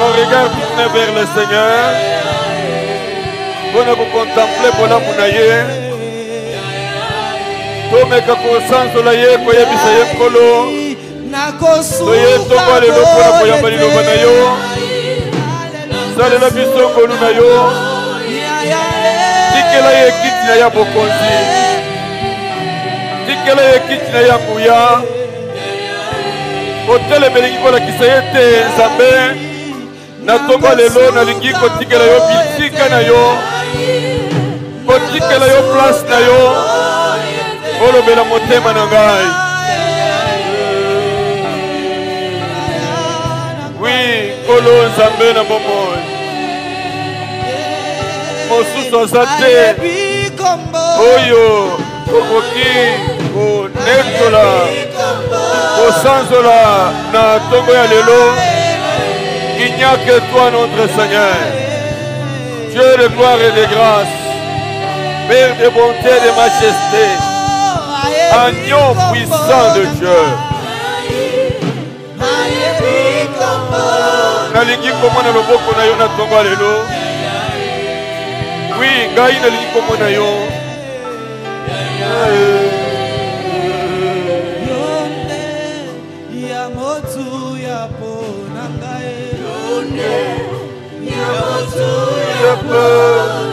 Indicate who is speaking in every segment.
Speaker 1: Nos regards tournés vers le Seigneur. Pour nous contempler pour la mounaye. Tomeka kosanzo la ye koya bisaye kolo. Toye toba le lopo na koya bali loba na yo. Sale la bisongo luna yo. Tikela ye kiti na ya bokonzi. Tikela ye kiti na ya kuya. Hotele belingi kola kisayete nzambe. Na toba lelo na lingi kotikela yo bitika na yo. Kotikela yo place na yo. Olo bela motema na ngai. Oui, kolo nzambe na bomoi. Mosusu azate. Oyo, kokoki, konetola, kosanzola na tongo ya lelo. Il n'y a que toi notre Seigneur. Dieu de gloire et de grâce. Père de bonté et de majesté. Agneau puissant de Dieu. Nalingi komona loboko na yo na tongo lelo. Oui, ngai nalingi komona yo. Ya motu ya pona ngai. Ya motu ya pona.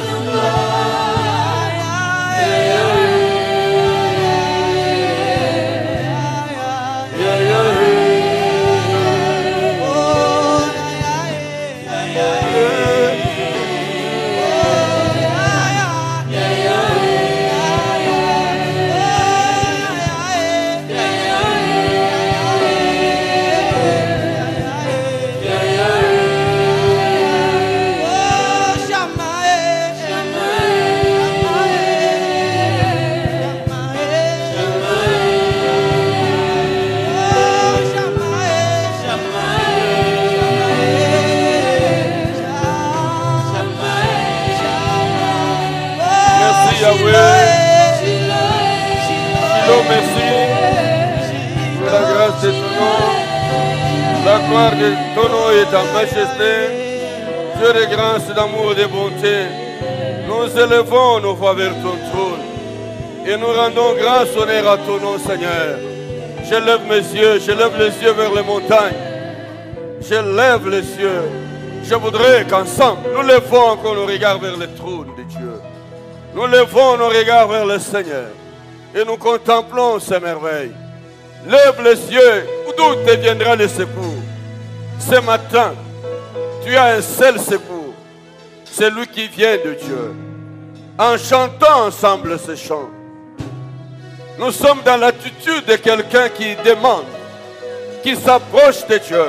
Speaker 1: Merci pour la grâce de ton nom, la gloire de ton nom et ta majesté, Dieu de grâce, d'amour et de bonté. Nous élevons nos voix vers ton trône et nous rendons grâce, honneur à ton nom, Seigneur. Je lève mes yeux, je lève les yeux vers les montagnes. Je lève les yeux. Je voudrais qu'ensemble, nous levons encore nos regards vers le trône de Dieu. Nous levons nos regards vers le Seigneur. Et nous contemplons ces merveilles. Lève les yeux, d'où te viendra le secours. Ce matin, tu as un seul secours. C'est lui qui vient de Dieu. En chantant ensemble ce chant, nous sommes dans l'attitude de quelqu'un qui demande, qui s'approche de Dieu.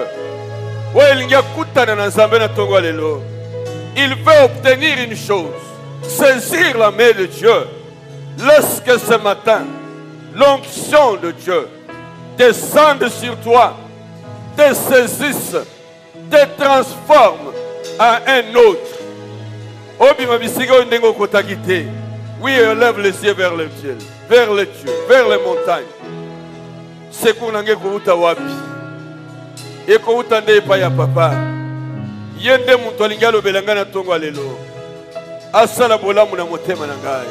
Speaker 1: Il veut obtenir une chose, saisir la main de Dieu. Laisse que ce matin, l'onction de Dieu descende sur toi, te saisisse, te transforme en un autre. Oui, lève les yeux vers le ciel, vers les dieux, vers les montagnes. C'est qu'on a kouta wapi. Et kouta nde pa ya papa. Yende muntu alingalo belangana tongo lelo. Asala bolamu na motema na ngai.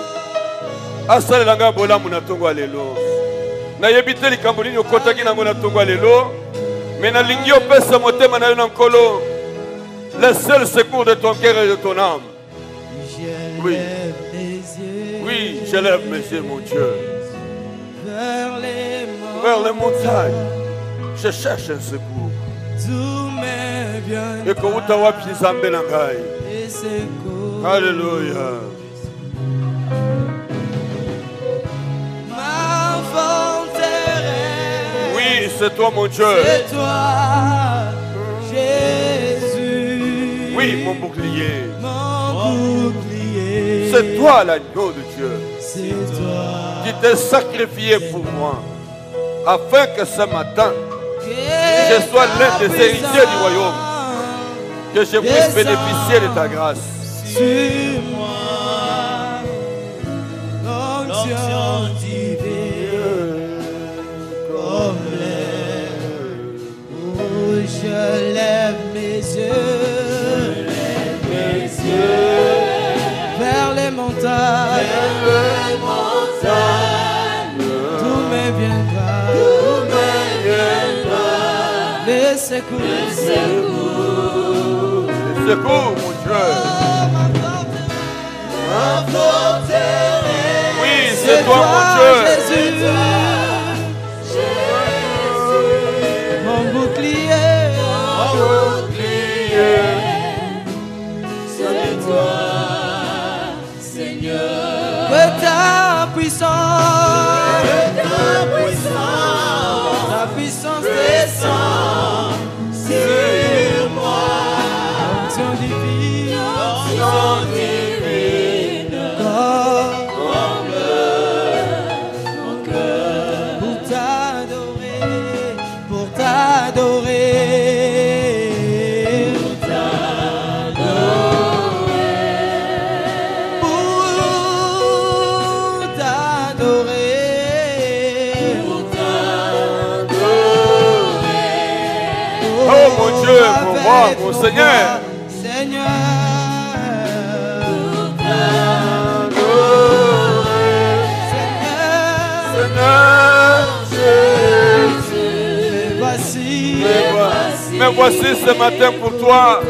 Speaker 1: Asala langa bolamu na tongo lelo. Na yebite likambo nini okotaki nango na tongo lelo. Mais na lingi opesa motema na yo na nkolo. Le seul secours de ton cœur et de ton âme. Oui. Oui, je lève mes yeux, mon Dieu. Vers les montagnes. Je cherche un secours. Et que vous t'avez pris en Benangaï. Alléluia. Oui, c'est toi, mon Dieu.
Speaker 2: C'est toi, Jésus.
Speaker 1: Oui, mon bouclier.
Speaker 2: Mon bouclier.
Speaker 1: C'est toi, l'agneau de Dieu.
Speaker 2: C'est toi
Speaker 1: qui t'es sacrifié pour moi, afin que ce matin, je sois l'un des héritiers du royaume, que je puisse bénéficier de ta grâce.
Speaker 2: Sur moi, l'onction vers les montagnes, tout me viendra, les secours,
Speaker 1: Secours, mon Dieu. Oui, c'est toi, mon Dieu.
Speaker 2: Jésus, mon bouclier,
Speaker 3: C'est toi, Seigneur.
Speaker 2: que ta puissance, ta puissance descend
Speaker 3: Sur moi,
Speaker 2: onction divine,
Speaker 3: onction divine,
Speaker 2: comble
Speaker 3: mon cœur.
Speaker 2: pour t'adorer, pour t'adorer.
Speaker 1: Oh mon Dieu, pour moi, mon Seigneur.
Speaker 2: Seigneur,
Speaker 1: Mais voici ce matin pour toi.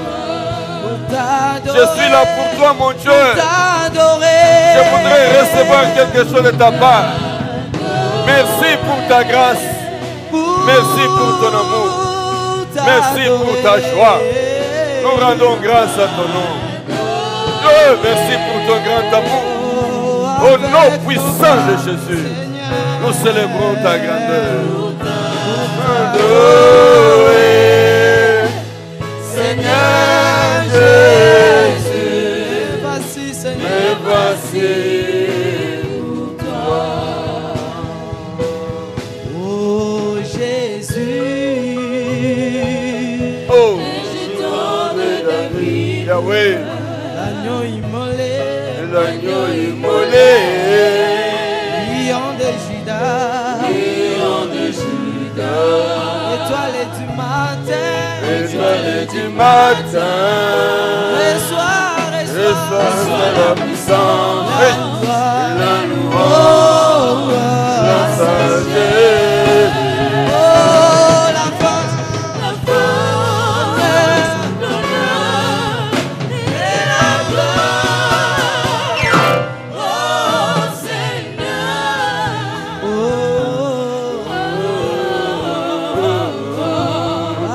Speaker 1: Je suis là pour toi, mon Dieu. Je voudrais recevoir quelque chose de ta part. Merci pour ta grâce. Merci pour ton amour. Merci pour ta joie. Nous rendons grâce à ton nom. Dieu, merci pour ton grand amour. Au nom puissant de Jésus, nous célébrons ta grandeur.
Speaker 2: Seigneur Jésus, voici Seigneur,
Speaker 1: voici.
Speaker 2: oh Jésus,
Speaker 1: Oh,
Speaker 3: Je tombe de vie,
Speaker 1: Yahweh,
Speaker 2: l'agneau immolé,
Speaker 1: l'agneau immolé.
Speaker 2: lion de Judas,
Speaker 3: lion de Judas,
Speaker 2: étoile du matin,
Speaker 1: Étoile du matin,
Speaker 2: reçois,
Speaker 1: reçois la puissance, la louange,
Speaker 2: oh,
Speaker 1: la sagesse.
Speaker 2: oh, la force,
Speaker 3: la force, l'honneur et la gloire. Oh Seigneur,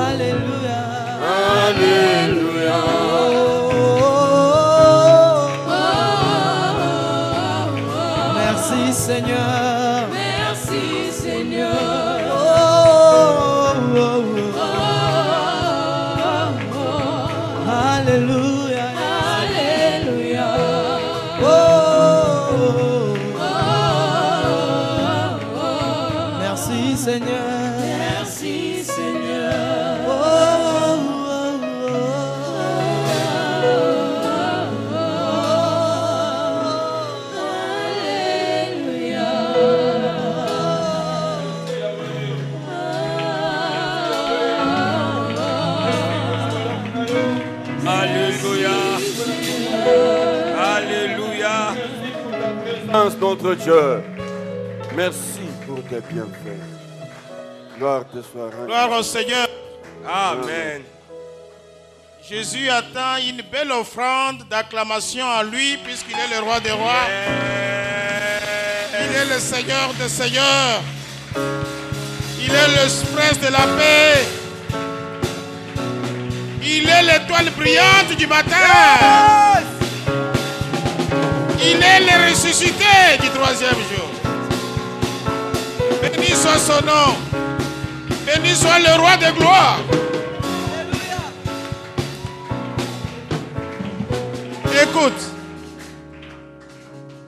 Speaker 2: Alléluia.
Speaker 1: Alléluia.
Speaker 2: Merci Seigneur.
Speaker 3: merci Seigneur.
Speaker 2: Alléluia.
Speaker 3: Alléluia.
Speaker 2: Merci Seigneur.
Speaker 3: Merci Seigneur.
Speaker 4: Alléluia. Alléluia.
Speaker 1: Notre Dieu, merci pour tes bienfaits. Gloire te soit rendue.
Speaker 5: Gloire au Seigneur.
Speaker 4: Amen.
Speaker 5: Jésus attend une belle offrande d'acclamation à lui puisqu'il est le roi des rois. Il est le Seigneur des seigneurs. Il est le prince de la paix. Il est l'étoile brillante du matin. Il est le ressuscité du troisième jour. Béni soit son nom. Béni soit le roi de gloire. Écoute,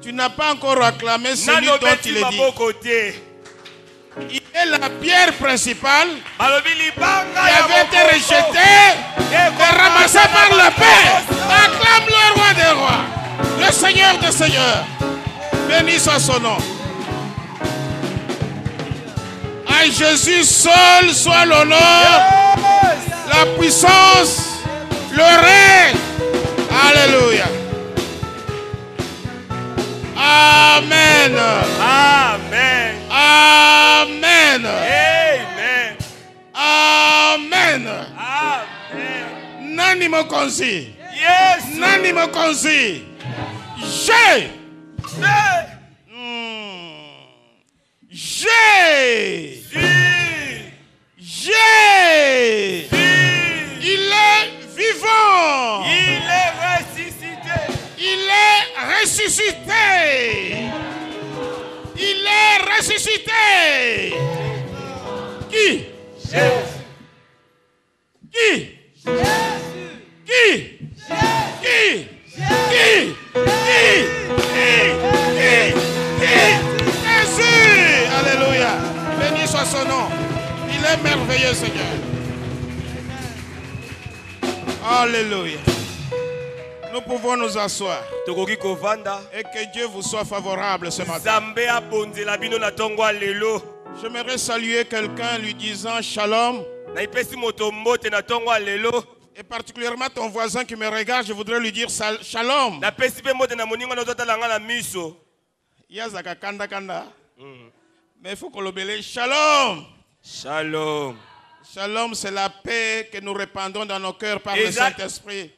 Speaker 5: tu n'as pas encore acclamé celui dont il est dit. Il est la pierre principale qui avait été rejetée et ramassée par le Père. Acclame le roi des rois, le Seigneur des seigneurs. Béni soit son nom. À Jésus seul soit l'honneur, la puissance, le règne. Alléluia. Amen.
Speaker 4: Amen.
Speaker 5: Amen.
Speaker 4: Amen.
Speaker 5: Amen.
Speaker 4: Amen.
Speaker 5: Nani mokonzi.
Speaker 4: Yes.
Speaker 5: Nani mokonzi. J'ai. J'ai. J'ai. Il est vivant.
Speaker 4: Il est ressuscité.
Speaker 5: Il est ressuscité. Il est ressuscité. Qui?
Speaker 4: Jésus.
Speaker 5: Qui?
Speaker 2: Jésus.
Speaker 5: Qui? Qui? Qui? Jésus! Alléluia. Béni soit son nom. Il est merveilleux, Seigneur. Alléluia. Nous pouvons nous asseoir. Et que Dieu vous soit favorable ce matin. J'aimerais saluer quelqu'un lui disant shalom. Et particulièrement ton voisin qui me regarde, je voudrais lui dire shalom. Yazaka kanda kanda. Mais il faut qu'on l'obéisse. Shalom.
Speaker 4: Shalom.
Speaker 5: Shalom, c'est la paix que nous répandons dans nos cœurs par le Saint-Esprit.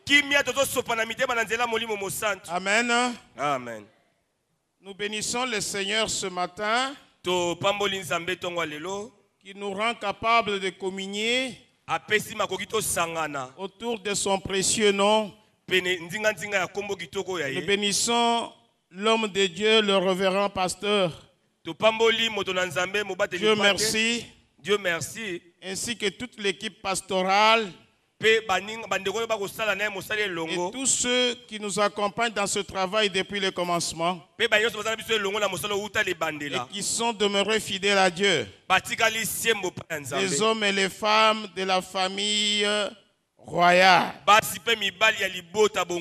Speaker 5: Amen.
Speaker 4: Amen.
Speaker 5: Nous bénissons le Seigneur ce matin qui nous rend capables de communier autour de son précieux nom. Nous bénissons l'homme de Dieu, le révérend pasteur. Dieu merci.
Speaker 4: Dieu merci.
Speaker 5: Ainsi que toute l'équipe pastorale et tous ceux qui nous accompagnent dans ce travail depuis le commencement et qui sont demeurés fidèles à Dieu. Les hommes et les femmes de la famille royale.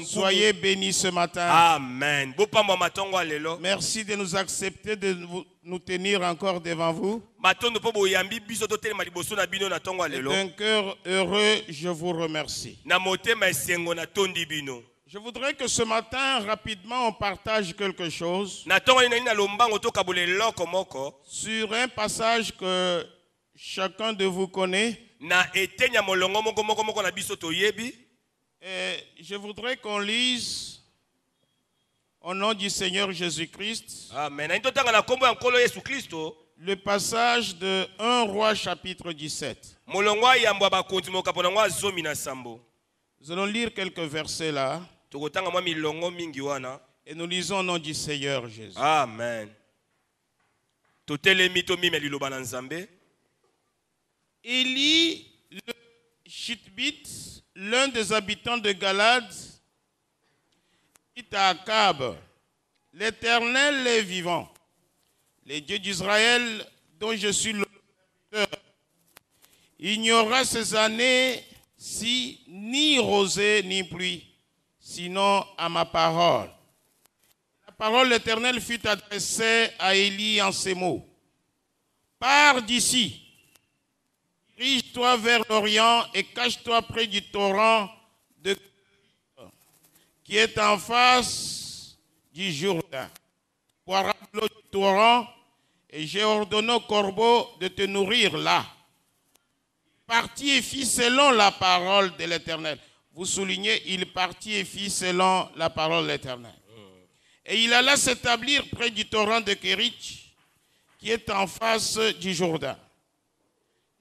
Speaker 5: Soyez bénis ce matin.
Speaker 4: Amen.
Speaker 5: Merci de nous accepter de nous tenir encore devant vous. D'un cœur heureux, je vous remercie. Je voudrais que ce matin, rapidement, on partage quelque chose sur un passage que chacun de vous connaît. Et je voudrais qu'on lise au nom du Seigneur Jésus-Christ le passage de 1 Roi chapitre 17. Nous allons lire quelques versets là. Et nous lisons au nom du Seigneur Jésus.
Speaker 4: Amen.
Speaker 5: Élie le Chitbite, l'un des habitants de Galade, dit à Akab: l'Éternel est vivant, les dieux d'Israël dont je suis le serviteur. Il n'y aura ces années-ci ni rosée ni pluie, sinon à ma parole. La parole de l'Éternel fut adressée à Élie en ces mots: pars d'ici, dirige-toi vers l'Orient et cache-toi près du torrent de qui est en face du Jourdain. Boiras l'eau du torrent, et j'ai ordonné au corbeau de te nourrir là. Il partit et fit selon la parole de l'Éternel. Vous soulignez, il partit et fit selon la parole de l'Éternel. Et il alla s'établir près du torrent de Kérich, qui est en face du Jourdain.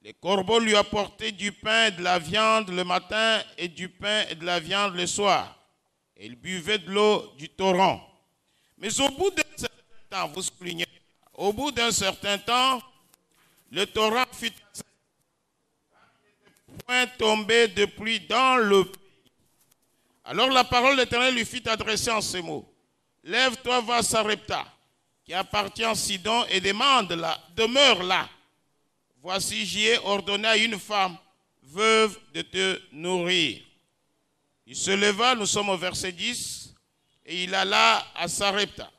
Speaker 5: Les corbeaux lui apportaient du pain et de la viande le matin et du pain et de la viande le soir. Et il buvait de l'eau du torrent. Mais au bout d'un certain temps, vous soulignez, au bout d'un certain temps, le torrent fut point tombé de pluie dans le pays. Alors la parole de l'Éternel lui fut adressée en ces mots: lève-toi, va à Sarepta, qui appartient à Sidon, et demeure là. Voici, j'y ai ordonné à une femme veuve de te nourrir. Il se leva, nous sommes au verset 10, et il alla à Sarepta.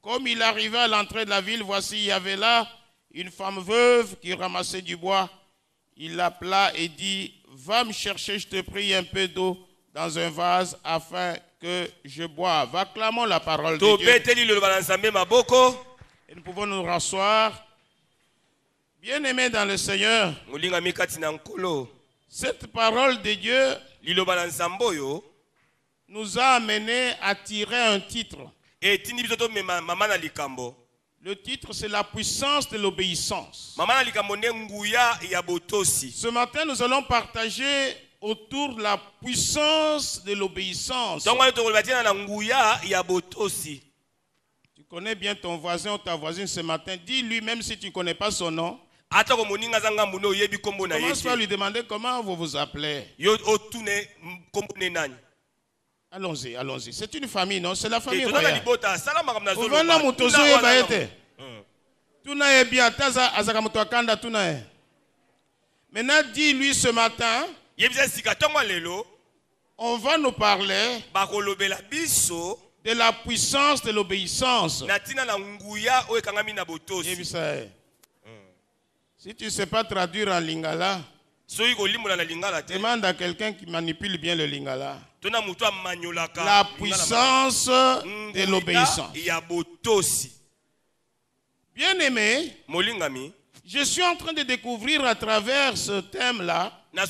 Speaker 5: Comme il arriva à l'entrée de la ville, voici, il y avait là une femme veuve qui ramassait du bois. Il l'appela et dit: va me chercher, je te prie, un peu d'eau dans un vase afin que je boive. Acclamons la parole de Dieu. Et nous pouvons nous rasseoir. Bien-aimés dans le Seigneur, cette parole de Dieu nous a amené à tirer un titre. Le titre, c'est la puissance de l'obéissance. Ce matin, nous allons partager autour de la puissance de l'obéissance. Tu connais bien ton voisin ou ta voisine ce matin. Dis-lui, même si tu ne connais pas son nom, commence par lui demander comment vous vous appelez. Allons-y, allons-y. C'est une famille, non? C'est la famille royale. Maintenant, dis-lui ce matin, on va nous parler de la puissance de l'obéissance. Si tu ne sais pas traduire en lingala, demande à quelqu'un qui manipule bien le lingala. La puissance de l'obéissance. Bien-aimé, je suis en train de découvrir à travers ce thème-là, tel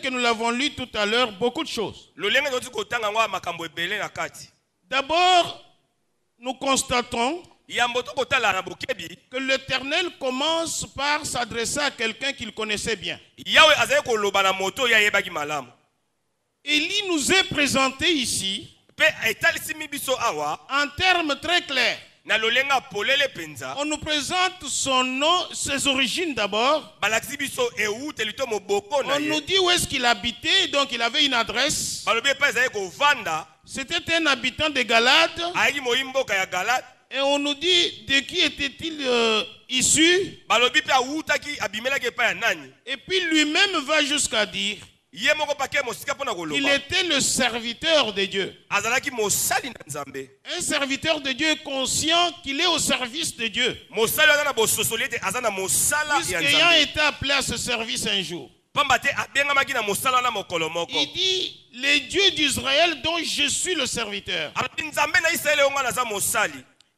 Speaker 5: que nous l'avons lu tout à l'heure, beaucoup de choses. D'abord, nous constatons que l'Éternel commence par s'adresser à quelqu'un qu'il connaissait bien. Élie nous est présenté ici en termes très clairs. On nous présente son nom, ses origines d'abord. On nous dit où est-ce qu'il habitait, donc il avait une adresse. C'était un habitant de Galade. Et on nous dit de qui était-il issu. Et puis lui-même va jusqu'à dire qu'il était le serviteur de Dieu. Un serviteur de Dieu conscient qu'il est au service de Dieu. Puisqu'ayant été appelé à ce service un jour, il dit, les dieux d'Israël dont je suis le serviteur.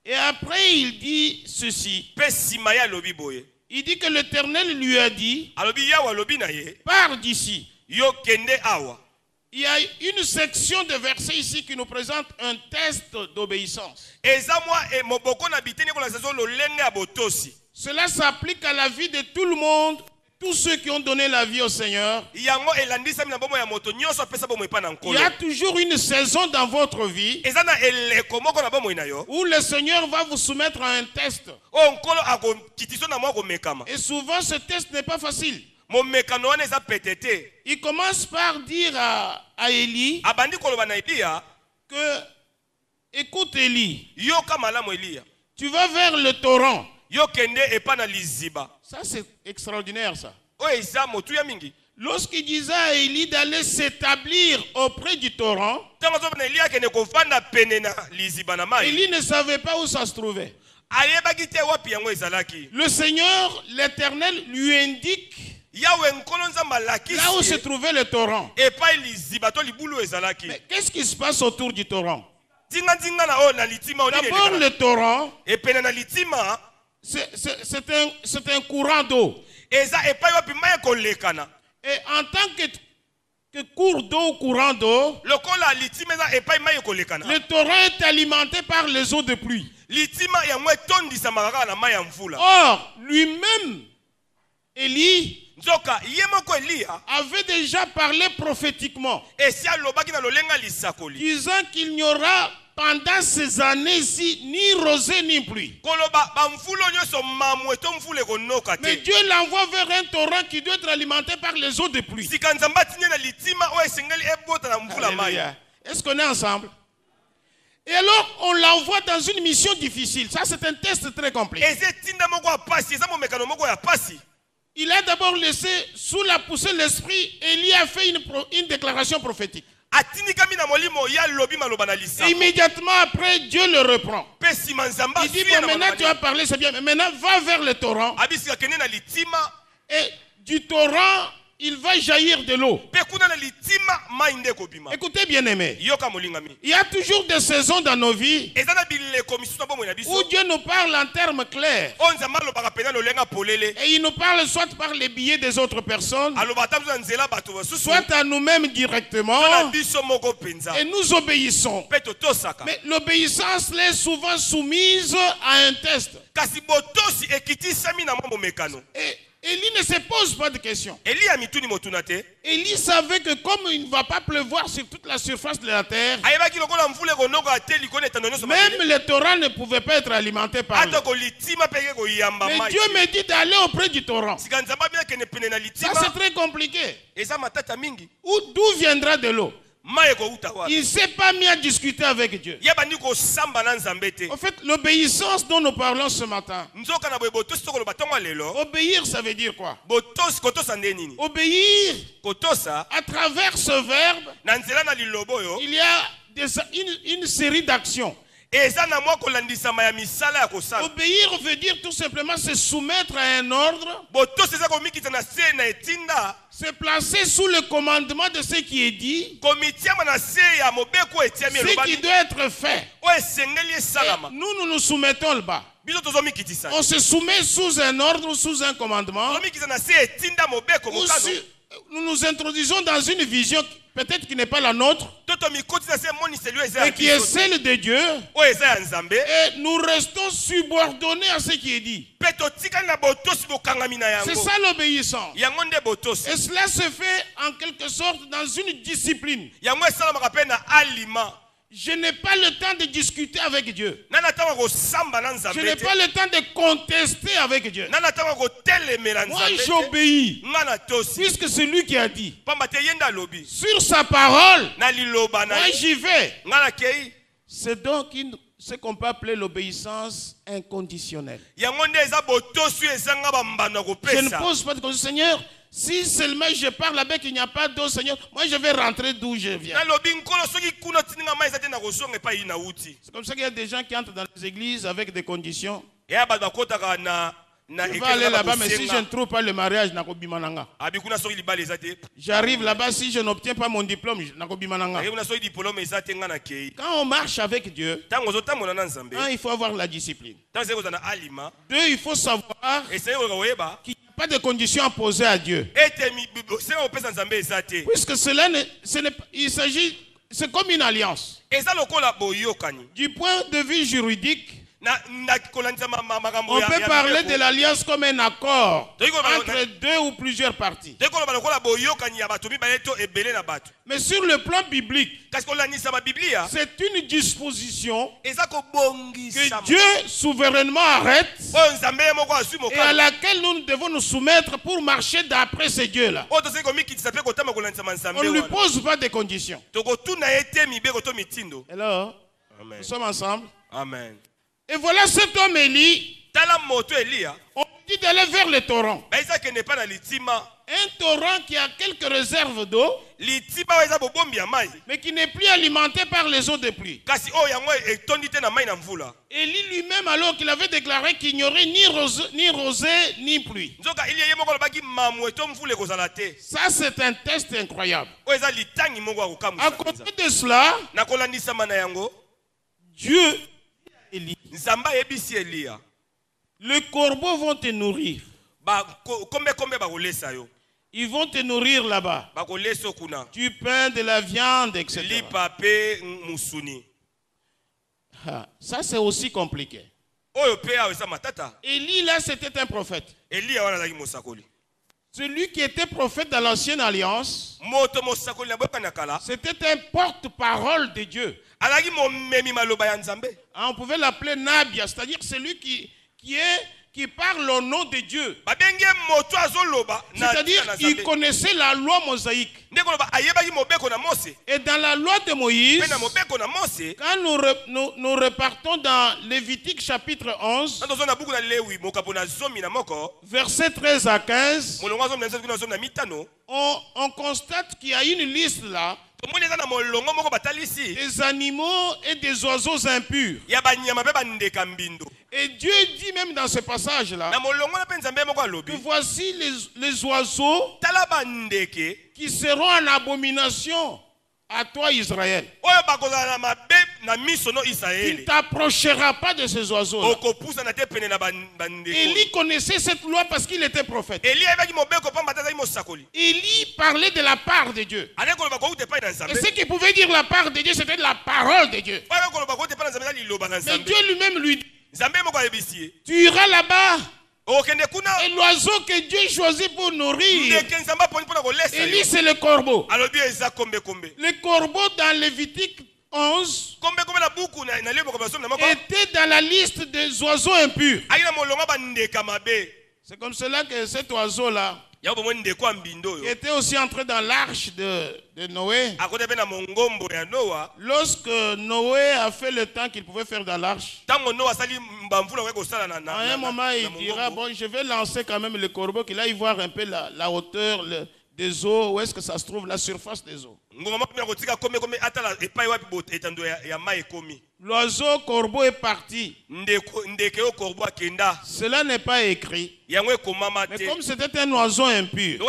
Speaker 5: Et après il dit ceci. Il dit que l'Éternel lui a dit, pars d'ici. Il y a une section de versets ici qui nous présente un test d'obéissance. Cela s'applique à la vie de tout le monde, tous ceux qui ont donné la vie au Seigneur. Il y a toujours une saison dans votre vie où le Seigneur va vous soumettre à un test. Et souvent ce test n'est pas facile. Il commence par dire à Élie que, écoute Élie, tu vas vers le torrent. Ça c'est extraordinaire ça. Lorsqu'il disait à Élie d'aller s'établir auprès du torrent, Élie ne savait pas où ça se trouvait. Le Seigneur, l'Éternel, lui indique là où se trouvait le torrent. Mais qu'est-ce qui se passe autour du torrent? D'abord le torrent, c'est un courant d'eau. Et en tant que cours d'eau, courant d'eau, le torrent est alimenté par les eaux de pluie. Or, lui-même, Élie avait déjà parlé prophétiquement, disant qu'il n'y aura pendant ces années-ci ni rosée ni pluie. Mais Dieu l'envoie vers un torrent qui doit être alimenté par les eaux de pluie. Est-ce qu'on est ensemble? Et alors, on l'envoie dans une mission difficile. Ça, c'est un test très compliqué. Il a d'abord laissé, sous la poussée de l'esprit, Élie a fait une déclaration prophétique. Et immédiatement après, Dieu le reprend. Il dit, bon, maintenant tu as parlé, c'est bien, mais maintenant va vers le torrent. Et du torrent, il va jaillir de l'eau. Écoutez bien aimé, il y a toujours des saisons dans nos vies où Dieu nous parle en termes clairs. Et il nous parle soit par les billets des autres personnes, soit à nous-mêmes directement, et nous obéissons. Mais l'obéissance est souvent soumise à un test. Et Élie ne se pose pas de questions. Élie savait que comme il ne va pas pleuvoir sur toute la surface de la terre, même les torrents ne pouvaient pas être alimentés par l'eau. Mais Dieu me dit d'aller auprès du torrent. Ça c'est très compliqué. D'où viendra de l'eau? Il ne s'est pas mis à discuter avec Dieu. En fait, l'obéissance dont nous parlons ce matin. Obéir, ça veut dire quoi? Obéir, à travers ce verbe, il y a une série d'actions. Obéir veut dire tout simplement se soumettre à un ordre, se placer sous le commandement de ce qui est dit, ce qui doit être fait. Et nous nous soumettons là-bas. On se soumet sous un ordre, sous un commandement. Nous nous introduisons dans une vision peut-être qui n'est pas la nôtre, et qui est celle de Dieu, et nous restons subordonnés à ce qui est dit. C'est ça l'obéissance. Et cela se fait en quelque sorte dans une discipline. Je n'ai pas le temps de discuter avec Dieu. Je n'ai pas le temps de contester avec Dieu. Moi j'obéis, puisque c'est lui qui a dit. Sur sa parole, moi j'y vais. C'est donc ce qu'on peut appeler l'obéissance inconditionnelle. Je ne pose pas de questions. Seigneur, si seulement je parle avec il n'y a pas d'eau, Seigneur, moi je vais rentrer d'où je viens. C'est comme ça qu'il y a des gens qui entrent dans les églises avec des conditions. Je vais aller là-bas, mais si je ne trouve pas le mariage, j'arrive là-bas, si je n'obtiens pas mon diplôme, quand on marche avec Dieu, il faut avoir la discipline. Deux, il faut savoir qu'il n'y a pas de conditions à poser à Dieu. Puisque il s'agit, c'est comme une alliance. Du point de vue juridique, on peut parler de l'alliance comme un accord entre deux ou plusieurs parties. Mais sur le plan biblique, c'est une disposition que Dieu souverainement arrête et à laquelle nous devons nous soumettre pour marcher d'après ce Dieu-là. On ne lui pose pas de conditions. Alors, nous sommes ensemble.
Speaker 4: Amen.
Speaker 5: Et voilà cet homme Élie, on dit d'aller vers le torrent. Un torrent qui a quelques réserves d'eau, mais qui n'est plus alimenté par les eaux de pluie. Élie lui-même, alors qu'il avait déclaré qu'il n'y aurait ni rosée ni pluie. Ça, c'est un test incroyable. À côté de cela, Dieu, les corbeaux vont te nourrir. Ils vont te nourrir là-bas. Du pain, de la viande, etc. Ça, c'est aussi compliqué. Élie, là, c'était un prophète. Celui qui était prophète dans l'ancienne alliance, c'était un porte-parole de Dieu. On pouvait l'appeler Nabia, c'est-à-dire celui qui parle au nom de Dieu. C'est-à-dire qu'il connaissait la loi mosaïque. Et dans la loi de Moïse, quand nous repartons dans Lévitique chapitre 11, versets 13 à 15, on constate qu'il y a une liste là des animaux et des oiseaux impurs. Et Dieu dit même dans ce passage-là que voici les oiseaux qui seront en abomination à toi, Israël. Tu ne t'approcheras pas de ces oiseaux. Élie connaissait cette loi parce qu'il était prophète. Élie parlait de la part de Dieu. Et ce qu'il pouvait dire la part de Dieu, c'était la parole de Dieu. Mais Dieu lui-même lui dit, tu iras là-bas. Et l'oiseau que Dieu choisit pour nourrir, Élie, c'est le corbeau. Le corbeau dans Lévitique 11 était dans la liste des oiseaux impurs. C'est comme cela que cet oiseau-là, qui était aussi entré dans l'arche de Noé, lorsque Noé a fait le temps qu'il pouvait faire dans l'arche, à un moment il dira, bon, je vais lancer quand même le corbeau, qu'il aille voir un peu la hauteur des eaux, où est-ce que ça se trouve, la surface des eaux. L'oiseau corbeau est parti. Cela n'est pas écrit. Mais comme c'était un oiseau impur,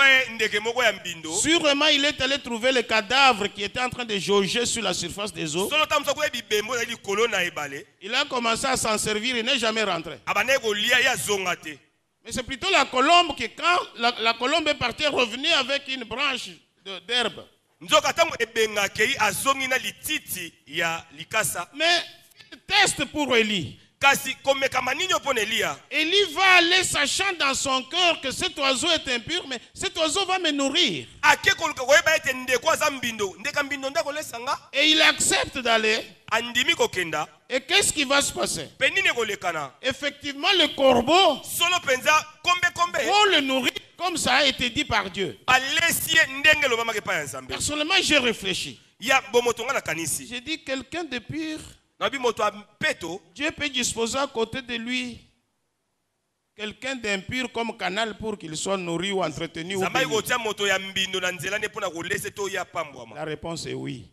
Speaker 5: sûrement il est allé trouver le cadavre qui était en train de jauger sur la surface des eaux. Il a commencé à s'en servir, il n'est jamais rentré. Mais c'est plutôt la colombe qui, quand la colombe est partie, revenue avec une branche d'herbe. Mais test pour Élie. Élie va aller sachant dans son cœur que cet oiseau est impur, mais cet oiseau va me nourrir. Et il accepte d'aller. Et qu'est-ce qui va se passer? Effectivement, le corbeau, faut le nourrir comme ça a été dit par Dieu. Personnellement, j'ai réfléchi. J'ai dit, quelqu'un de pur, Dieu peut disposer à côté de lui quelqu'un d'impur comme canal pour qu'il soit nourri ou entretenu ou béni. La réponse est oui.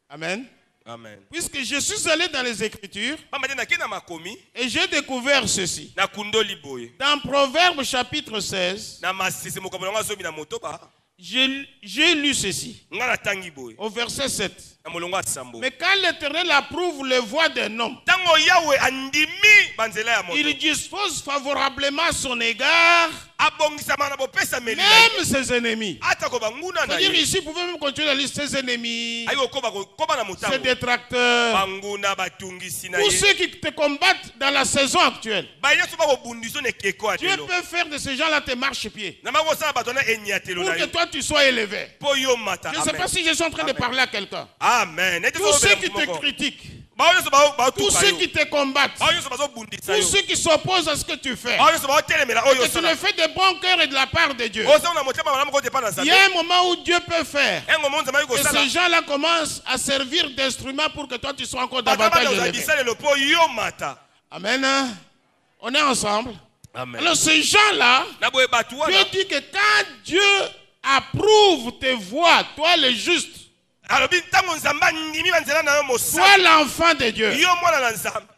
Speaker 5: Amen.
Speaker 4: Amen.
Speaker 5: Puisque je suis allé dans les Écritures et j'ai découvert ceci. Dans Proverbes chapitre 16, j'ai lu ceci au verset 7. Mais quand l'Éternel approuve les voies d'un homme, il dispose favorablement à son égard même ses ennemis. C'est-à-dire ici, vous pouvez même continuer la liste. Ses ennemis, ses détracteurs, tous ceux qui te combattent dans la saison actuelle. Dieu peut faire de ces gens-là tes marchepieds pour que toi tu sois élevé. Je ne sais pas si je suis en train de parler à quelqu'un.
Speaker 4: Amen.
Speaker 5: Tous ceux qui te critiquent, tous ceux qui te combattent, tous ceux qui s'opposent à ce que tu fais, que tu le fais de bon cœur et de la part de Dieu. Il y a un moment où Dieu peut faire que ces gens-là commencent à servir d'instrument pour que toi tu sois encore davantage élevé. Amen. On est ensemble. Amen. Alors ces gens-là, Dieu dit que quand Dieu approuve tes voies, toi le juste, toi l'enfant de Dieu,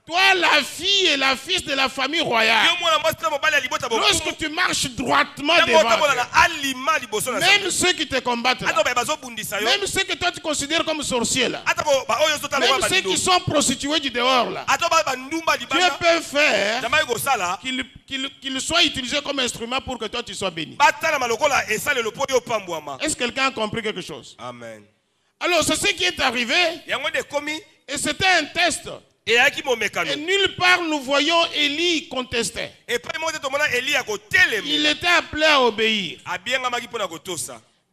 Speaker 5: toi la fille et la fils de la famille royale, lorsque tu marches droitement devant, même ceux qui te combattent là, même ceux que toi tu considères comme sorciers là, même ceux qui sont prostitués du dehors là, Dieu peut faire qu'il soit utilisé comme instrument pour que toi tu sois béni. Est-ce que quelqu'un a compris quelque chose?
Speaker 4: Amen.
Speaker 5: Alors c'est ce qui est arrivé et c'était un test. Et nulle part nous voyons Élie contester. Il était appelé à obéir.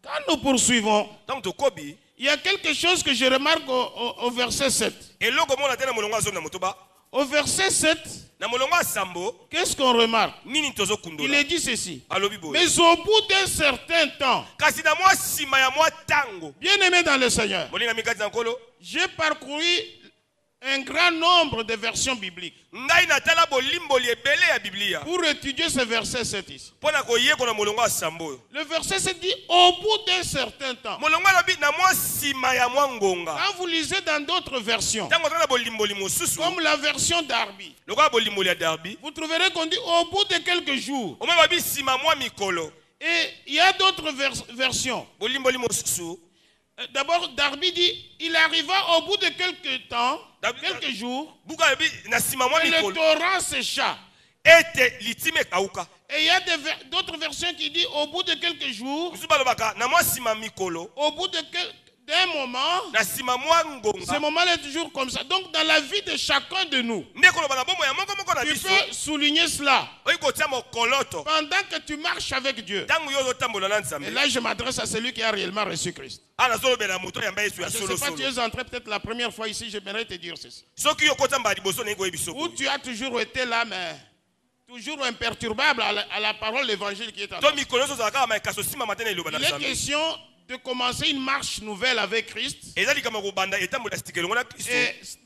Speaker 5: Quand nous poursuivons, il y a quelque chose que je remarque au verset 7. Au verset 7, qu'est-ce qu'on remarque? Il est dit ceci. Mais au bout d'un certain temps, bien aimé dans le Seigneur, j'ai parcouru un un grand nombre de versions bibliques pour étudier ce verset 7 ici. Le verset 7 dit au bout d'un certain temps. Quand vous lisez dans d'autres versions, comme la version Darby, vous trouverez qu'on dit au bout de quelques jours. Et il y a d'autres versions. D'abord, Darby dit il arriva au bout de quelques temps, quelques jours, et le torrent sécha. Et il y a d'autres versions qui disent au bout de quelques jours, au bout d'un moment, ce moment-là est toujours comme ça. Donc, dans la vie de chacun de nous, tu peux souligner cela pendant que tu marches avec Dieu. Et là, je m'adresse à celui qui a réellement reçu Christ. Je ne sais pas, tu es entré peut-être la première fois ici, j'aimerais te dire ceci. Ou tu as toujours été là, mais toujours imperturbable à la parole de l'évangile qui est en toi. Il est question de commencer une marche nouvelle avec Christ. Et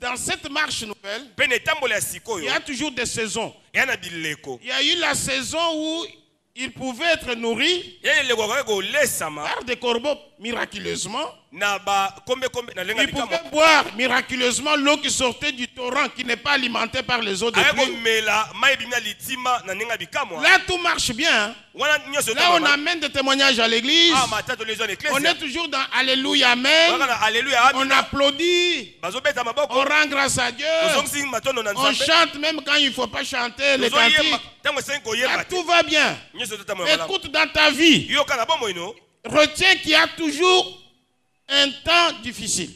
Speaker 5: dans cette marche nouvelle, il y a toujours des saisons. Il y a eu la saison où il pouvait être nourri par des corbeaux miraculeusement. Il pouvait boire miraculeusement l'eau qui sortait du torrent qui n'est pas alimentée par les eaux de pluie. Là, tout marche bien. Là, on amène des témoignages à l'église. On est toujours dans Alléluia, Amen. On applaudit. On rend grâce à Dieu. On chante même quand il ne faut pas chanter les cantiques. Là, tout va bien. Écoute, dans ta vie, retiens qu'il y a toujours un temps difficile.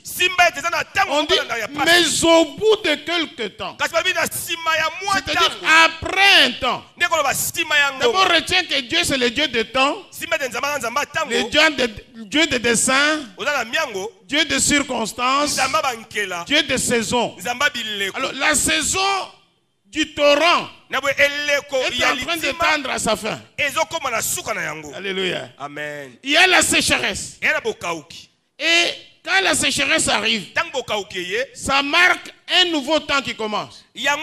Speaker 5: On dit, mais au bout de quelques temps, c'est-à-dire après un temps. D'abord, retiens que Dieu, c'est le Dieu de temps, le Dieu de dessein, Dieu de circonstances, Dieu de saison. Alors, la saison du torrent est en train de tendre à sa fin. Alléluia.
Speaker 4: Amen.
Speaker 5: Il y a la sécheresse. Et quand la sécheresse arrive, ça marque un nouveau temps qui commence. Il y a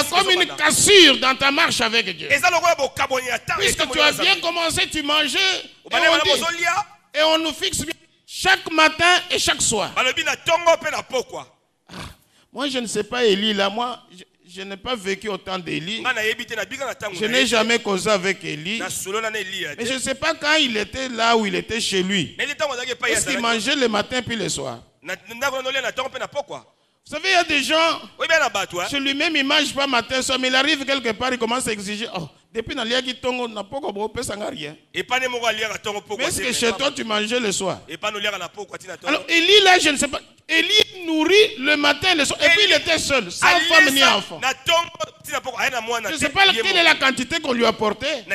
Speaker 5: comme une cassure dans ta marche avec Dieu. Puisque tu as bien commencé, tu mangeais, et on nous fixe bien chaque matin et chaque soir. Moi, je ne sais pas Élie, là, moi, je n'ai pas vécu autant d'Élie. Je n'ai jamais causé avec Élie. Mais je ne sais pas quand il était là où il était chez lui. Est-ce qu'il mangeait le matin puis le soir? Vous savez, il y a des gens, chez lui-même, il ne mange pas matin, soir, mais il arrive quelque part, il commence à exiger. Oh, depuis dans l'Iaki Tongo, n'a pas rien. Mais est-ce que chez toi, tu mangeais le soir? Alors, Élie, là, je ne sais pas. Élie nourrit le matin et le soir. Et puis, il était seul, sans femme ni enfant. Je ne sais pas quelle est la quantité qu'on lui a apportée.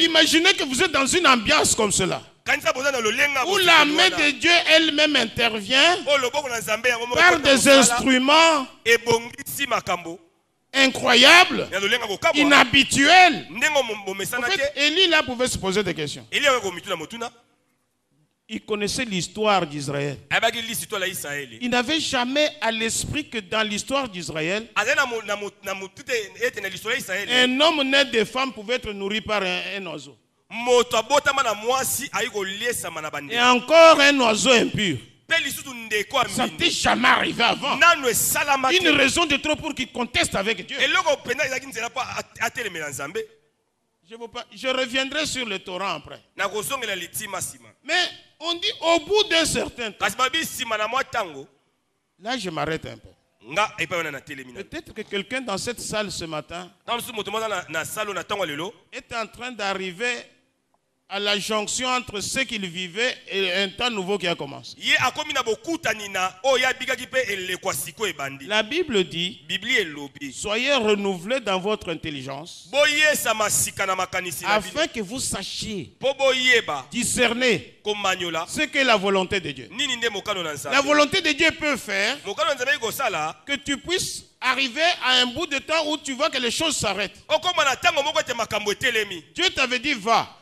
Speaker 5: Imaginez que vous êtes dans une ambiance comme cela, où la main de Dieu elle-même intervient par des instruments incroyables, inhabituels. En fait, Élie là pouvait se poser des questions. Il connaissait l'histoire d'Israël. Il n'avait jamais à l'esprit que dans l'histoire d'Israël, un homme né de femme pouvait être nourri par un oiseau. Et encore un oiseau impur. Ça n'était jamais arrivé avant. Une raison de trop pour qu'il conteste avec Dieu. Je reviendrai sur le Torah après. Mais on dit au bout d'un certain temps. Là, je m'arrête un peu. Peut-être que quelqu'un dans cette salle ce matin est en train d'arriver à la jonction entre ce qu'il vivait et un temps nouveau qui a commencé. La Bible dit, soyez renouvelés dans votre intelligence afin que vous sachiez discerner ce qu'est la volonté de Dieu. La volonté de Dieu peut faire que tu puisses arriver à un bout de temps où tu vois que les choses s'arrêtent. Dieu t'avait dit va.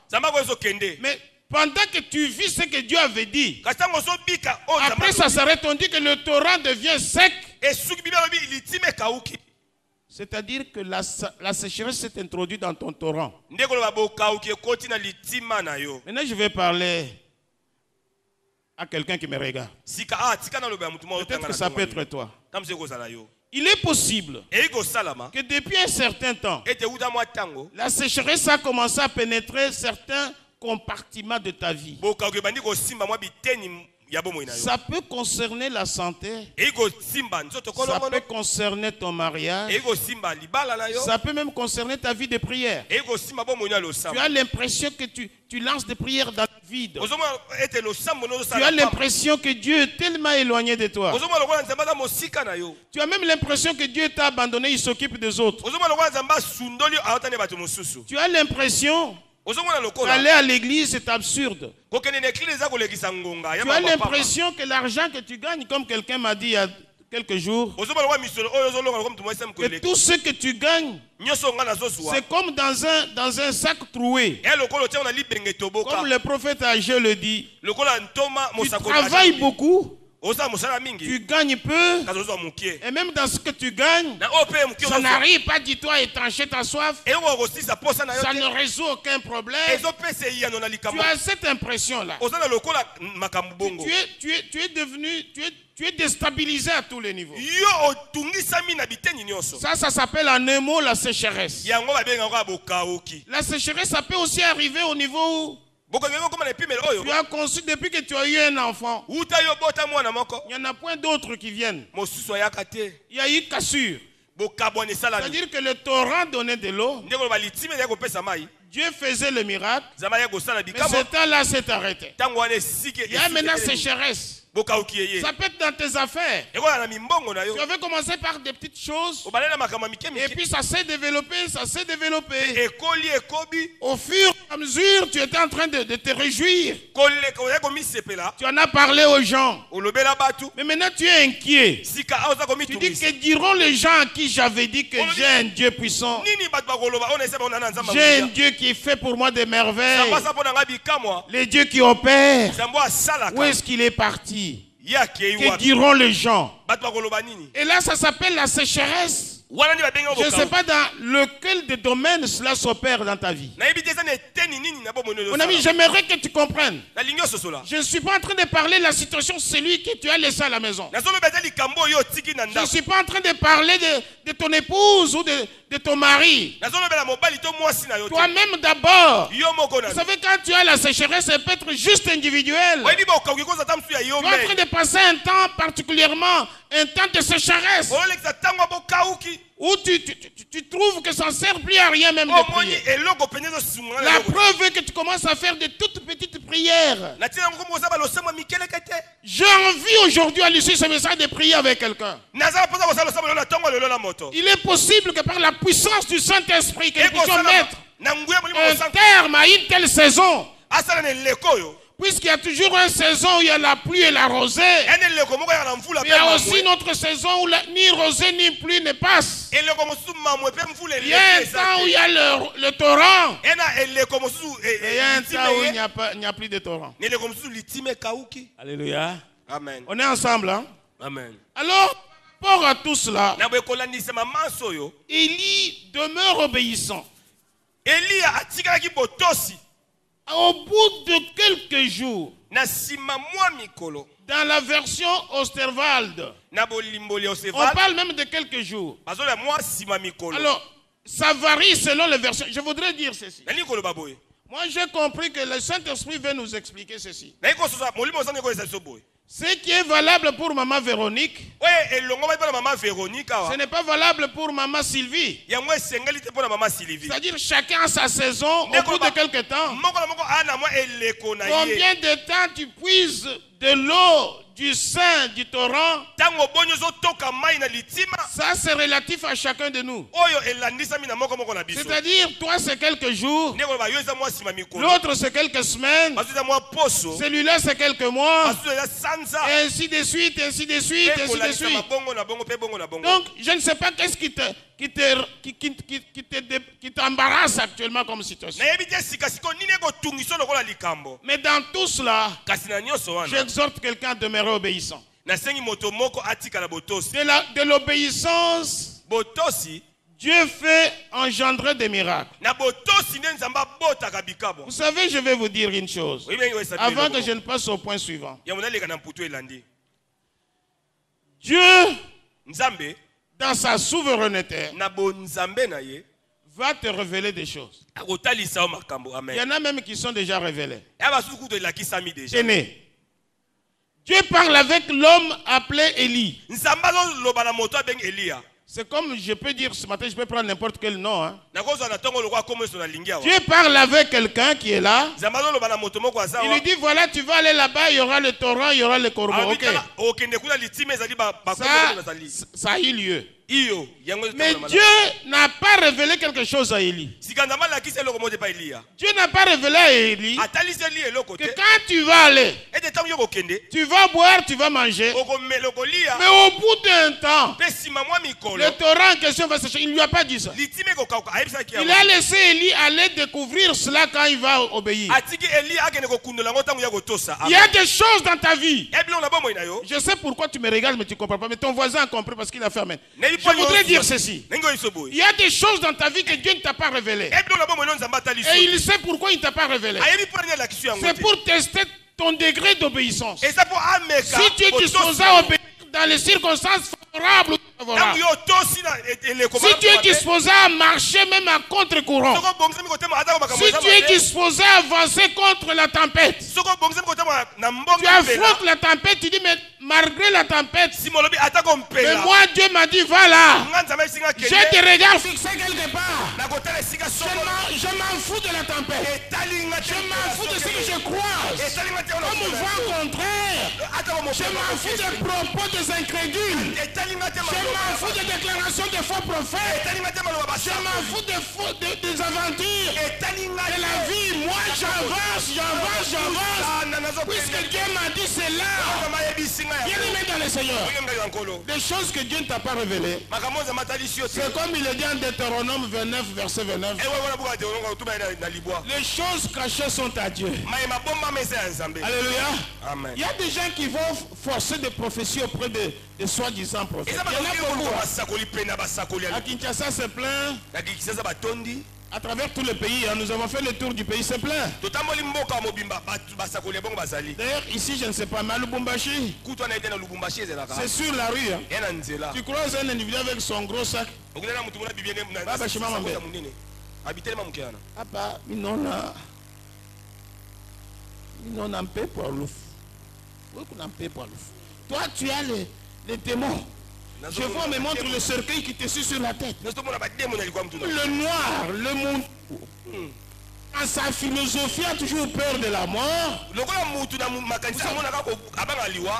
Speaker 5: Mais pendant que tu vis ce que Dieu avait dit, après ça s'arrête, on dit que le torrent devient sec. C'est-à-dire que la sécheresse s'est introduite dans ton torrent. Maintenant, je vais parler à quelqu'un qui me regarde. Peut-être que ça peut être toi. Il est possible que depuis un certain temps, la sécheresse a commencé à pénétrer certains compartiments de ta vie. Ça peut concerner la santé, ça peut concerner ton mariage, ça peut même concerner ta vie de prière. Tu as l'impression que tu lances des prières dans le vide. Tu as l'impression que Dieu est tellement éloigné de toi. Tu as même l'impression que Dieu t'a abandonné, il s'occupe des autres. Tu as l'impression qu'aller à l'église c'est absurde. Tu as l'impression que l'argent que tu gagnes, comme quelqu'un m'a dit il y a quelques jours, que tout ce que tu gagnes, c'est comme dans un sac troué. Comme le prophète Agé le dit, tu travailles beaucoup, tu gagnes peu, et même dans ce que tu gagnes, ça n'arrive pas du tout à étancher ta soif, ça ne résout aucun problème. Tu as cette impression-là. Tu es déstabilisé à tous les niveaux. Ça s'appelle en un mot la sécheresse. La sécheresse, ça peut aussi arriver au niveau où tu as conçu depuis que tu as eu un enfant. Il n'y en a point d'autres qui viennent. Il y a eu cassure. C'est-à-dire que le torrent donnait de l'eau. Dieu faisait le miracle. Mais ce temps-là s'est arrêté. Il y a maintenant sécheresse. Ça peut être dans tes affaires. Tu avais commencé par des petites choses. Et puis ça s'est développé, ça s'est développé. Au fur et à mesure, tu étais en train de te réjouir. Tu en as parlé aux gens. Mais maintenant tu es inquiet. Tu dis que diront les gens à qui j'avais dit que j'ai un Dieu puissant. J'ai un Dieu qui fait pour moi des merveilles. Les dieux qui opèrent. Où est-ce qu'il est parti? Que diront les gens? Et là, ça s'appelle la sécheresse. Je ne sais pas dans lequel des domaines cela s'opère dans ta vie. Mon ami, j'aimerais que tu comprennes. Je ne suis pas en train de parler de la situation de celui que tu as laissé à la maison. Je ne suis pas en train de parler de ton épouse ou de ton mari. Toi-même d'abord. Vous savez, quand tu as la sécheresse, ça peut être juste individuel. Tu es en train de passer un temps particulièrement, un temps de sécheresse, où tu trouves que ça ne sert plus à rien même de prier. La preuve est que tu commences à faire de toutes petites prières. J'ai envie aujourd'hui à l'issue de ce message de prier avec quelqu'un. Il est possible que par la puissance du Saint-Esprit, que nous puissions mettre un terme à une telle saison. Puisqu'il y a toujours une saison où il y a la pluie et la rosée, il y a aussi une autre saison où ni rosée ni pluie ne passe. Il y a un temps où il y a le torrent, et il y a un temps où il n'y a plus de torrent. Alléluia.
Speaker 4: Amen.
Speaker 5: On est ensemble, hein?
Speaker 4: Amen.
Speaker 5: Alors, pour à tout cela, Élie demeure obéissant. Au bout de quelques jours, dans la version Osterwald, on parle même de quelques jours. Alors, ça varie selon les versions. Je voudrais dire ceci. Moi, j'ai compris que le Saint-Esprit veut nous expliquer ceci. Ce qui est valable pour maman Véronique, ce n'est pas valable pour maman Sylvie. C'est-à-dire chacun a sa saison. Au bout de quelques temps, combien de temps tu puises de l'eau du sein du torrent, ça c'est relatif à chacun de nous. C'est-à-dire, toi c'est quelques jours, l'autre c'est quelques semaines, celui-là c'est quelques mois, et ainsi de suite, ainsi de suite, ainsi de suite. Donc, je ne sais pas qu'est-ce qui qui t'embarrasse actuellement comme situation. Mais dans tout cela, j'exhorte quelqu'un à demeurer obéissant. De l'obéissance, Dieu fait engendrer des miracles. Vous savez, je vais vous dire une chose. Avant que je ne passe au point suivant. Dieu, dans sa souveraineté, va te révéler des choses. Il y en a même qui sont déjà révélés. Tenez. Dieu parle avec l'homme appelé Élie. C'est comme je peux dire ce matin, je peux prendre n'importe quel nom. Hein. Dieu parle avec quelqu'un qui est là. Il lui dit, voilà, tu vas aller là-bas, il y aura le torrent, il y aura le corbeau. Okay. Ça a eu lieu. Mais Dieu n'a pas révélé quelque chose à Élie. Dieu n'a pas révélé à Élie que quand tu vas aller, tu vas boire, tu vas manger. Mais au bout d'un temps, le torrent en question va sécher. Il ne lui a pas dit ça. Il a laissé Élie aller découvrir cela quand il va obéir. Il y a des choses dans ta vie. Je sais pourquoi tu me regardes mais tu ne comprends pas. Mais ton voisin a compris parce qu'il a fait amen. Je voudrais dire ceci. Il y a des choses dans ta vie que Dieu ne t'a pas révélées. Et il sait pourquoi il ne t'a pas révélé. C'est pour tester ton degré d'obéissance. Si tu es disposé à obéir dans les circonstances favorables, si tu es disposé à marcher même à contre-courant, si tu es disposé à avancer contre la tempête, tu affrontes la tempête, tu dis mais malgré la tempête, mais moi Dieu m'a dit va là, je te regarde fixé quelque part, je m'en fous de la tempête, je m'en fous de ce que je croise, comme vent contraire, je m'en fous des propos des incrédules, je m'en fous des déclarations des faux prophètes, je m'en fous des aventures de la vie. Moi j'avance, puisque Dieu m'a dit c'est là. Bien-aimé dans le Seigneur, des choses que Dieu ne t'a pas révélées, c'est comme il est dit en Deutéronome 29 verset 29, les choses cachées sont à Dieu. Alléluia. Amen. Il y a des gens qui vont forcer des prophéties auprès de soi-disant prophètes. Il y en a beaucoup. À Kinshasa c'est plein. À travers tout le pays, hein, nous avons fait le tour du pays, c'est plein. D'ailleurs, ici, je ne sais pas, mais à Lubumbashi, c'est sur la rue. Hein. Tu croises un individu avec son gros sac. Toi, tu as les démons. Je vois, on me montre le cercueil qui te suit sur la tête. Le noir, le monde. Dans sa philosophie, a toujours peur de la mort. Vous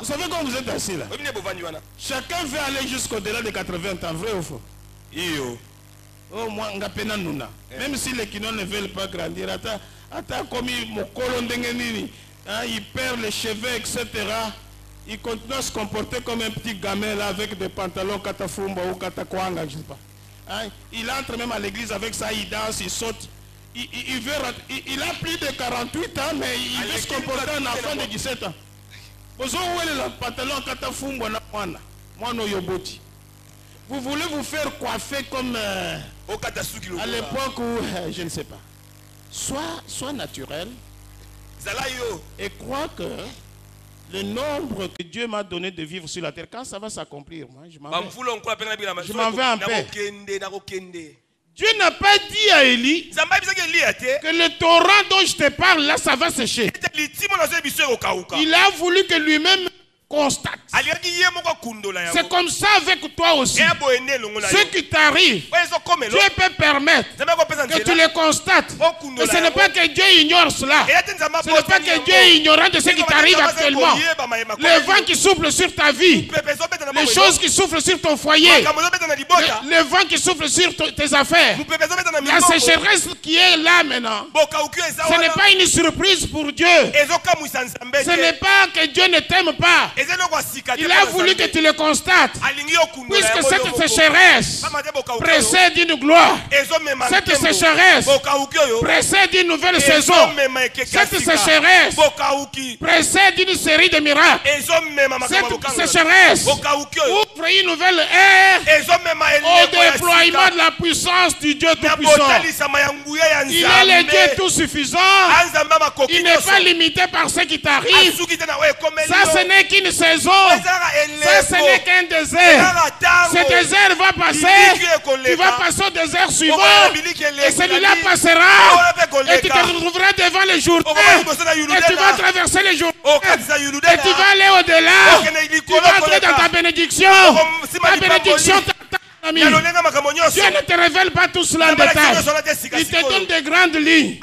Speaker 5: savez quand vous êtes assis là, chacun veut aller jusqu'au-delà de 80 ans, vrai ou faux? Oh, moi, même si les Kinois ne veulent pas grandir, il perd les cheveux, etc. Il continue à se comporter comme un petit gamin là avec des pantalons katafumba ou katakwanga, je ne sais pas. Hein? Il entre même à l'église avec ça, il danse, il saute. Il a plus de 48 ans, mais il veut se comporter un enfant de 17 ans. Vous voulez vous faire coiffer comme à l'époque où, je ne sais pas. Sois naturel et crois que le nombre que Dieu m'a donné de vivre sur la terre, quand ça va s'accomplir, moi, je m'en vais en paix. Dieu n'a pas dit à Élie que le torrent dont je te parle là, ça va sécher. Il a voulu que lui-même constate. C'est comme ça avec toi aussi. Ce qui t'arrive, Dieu peut permettre que tu le constates. Mais ce n'est pas que Dieu ignore cela. Ce n'est pas que Dieu est ignorant de ce qui t'arrive actuellement. Le vent qui souffle sur ta vie, les choses qui soufflent sur ton foyer, le vent qui souffle sur tes affaires, la sécheresse qui est là maintenant, ce n'est pas une surprise pour Dieu. Ce n'est pas que Dieu ne t'aime pas. Il a voulu que tu le constates. Puisque cette sécheresse précède une gloire. Cette sécheresse précède une nouvelle saison. Cette sécheresse précède une série de miracles. Cette sécheresse ouvre une nouvelle ère au déploiement de la puissance du Dieu Tout-Puissant. Il est le Dieu tout suffisant. Il n'est pas limité par ce qui t'arrive. Ça, ce n'est qu'une saison. Ça, ce n'est qu'un désert. Ce désert va passer. Tu vas passer au désert suivant. Et celui-là passera. Et tu te retrouveras devant les Jourdain. Et tu vas traverser les Jours. Et tu vas aller au-delà. Tu vas entrer dans ta bénédiction. Ta bénédiction t'attend. Dieu ne te révèle pas tout cela en détail. Il te donne des grandes lignes.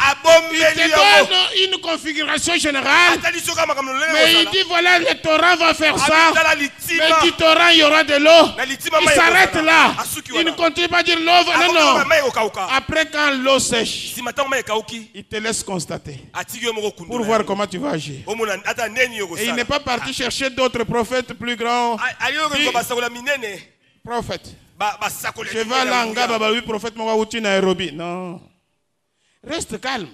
Speaker 5: Il te donne une configuration générale. Mais il dit voilà, le torrent va faire ça. Mais du torrent, il y aura de l'eau. Il s'arrête là. Il ne continue pas à dire l'eau. Non, non. Après, quand l'eau sèche, il te laisse constater pour voir comment tu vas agir. Et il n'est pas parti chercher d'autres prophètes plus grands. Prophète. Je vais à Langa, prophète Mouaouti Nairobi. Non. Reste calme.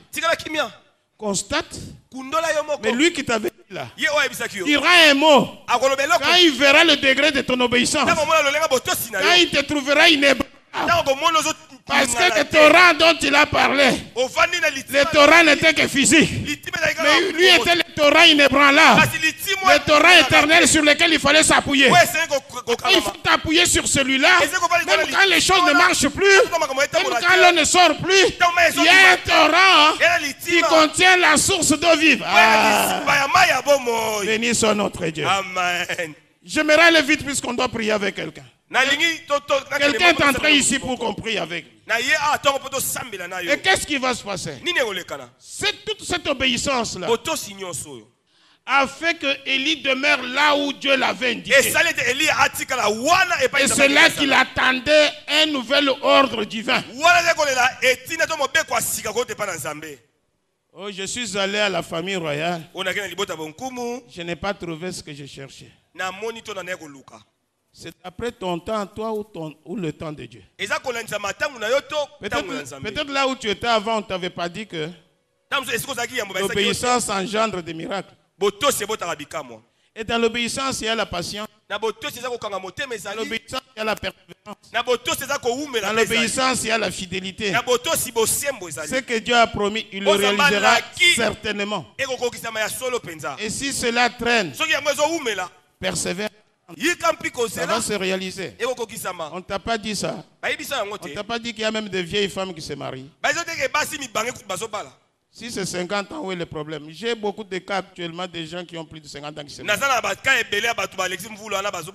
Speaker 5: Constate. Mais lui qui t'avait dit là, il aura un mot. Quand il verra le degré de ton obéissance, quand il te trouvera inébranlable. Parce que le torrent dont il a parlé, le torrent n'était que physique. Mais lui était le torrent inébranlable. Le torrent éternel sur lequel il fallait s'appuyer. Il faut t'appuyer sur celui-là. Même quand les choses ne marchent plus, même quand l'eau ne sort plus, il y a un torrent qui contient la source d'eau vive. Béni soit notre Dieu.
Speaker 4: Amen.
Speaker 5: J'aimerais aller vite puisqu'on doit prier avec quelqu'un. Quelqu'un est entré ici pour qu'on prie avec. Et qu'est-ce qui va se passer? Toute cette obéissance-là a fait que Élie demeure là où Dieu l'avait indiqué. Et c'est là qu'il attendait un nouvel ordre divin. Oh, je suis allé à la famille royale. Je n'ai pas trouvé ce que je cherchais. C'est après ton temps, toi, ou le temps de Dieu. Peut-être là où tu étais avant, on ne t'avait pas dit que l'obéissance engendre des miracles. Et dans l'obéissance, il y a la patience. Dans l'obéissance, il y a la persévérance. Dans l'obéissance, il y a la fidélité. Ce que Dieu a promis, il le réalisera certainement. Et si cela traîne, persévère. Ça va se réaliser. On ne t'a pas dit ça. On ne t'a pas dit qu'il y a même des vieilles femmes qui se marient. Si c'est 50 ans, où est le problème? J'ai beaucoup de cas actuellement de gens qui ont plus de 50 ans qui se marient.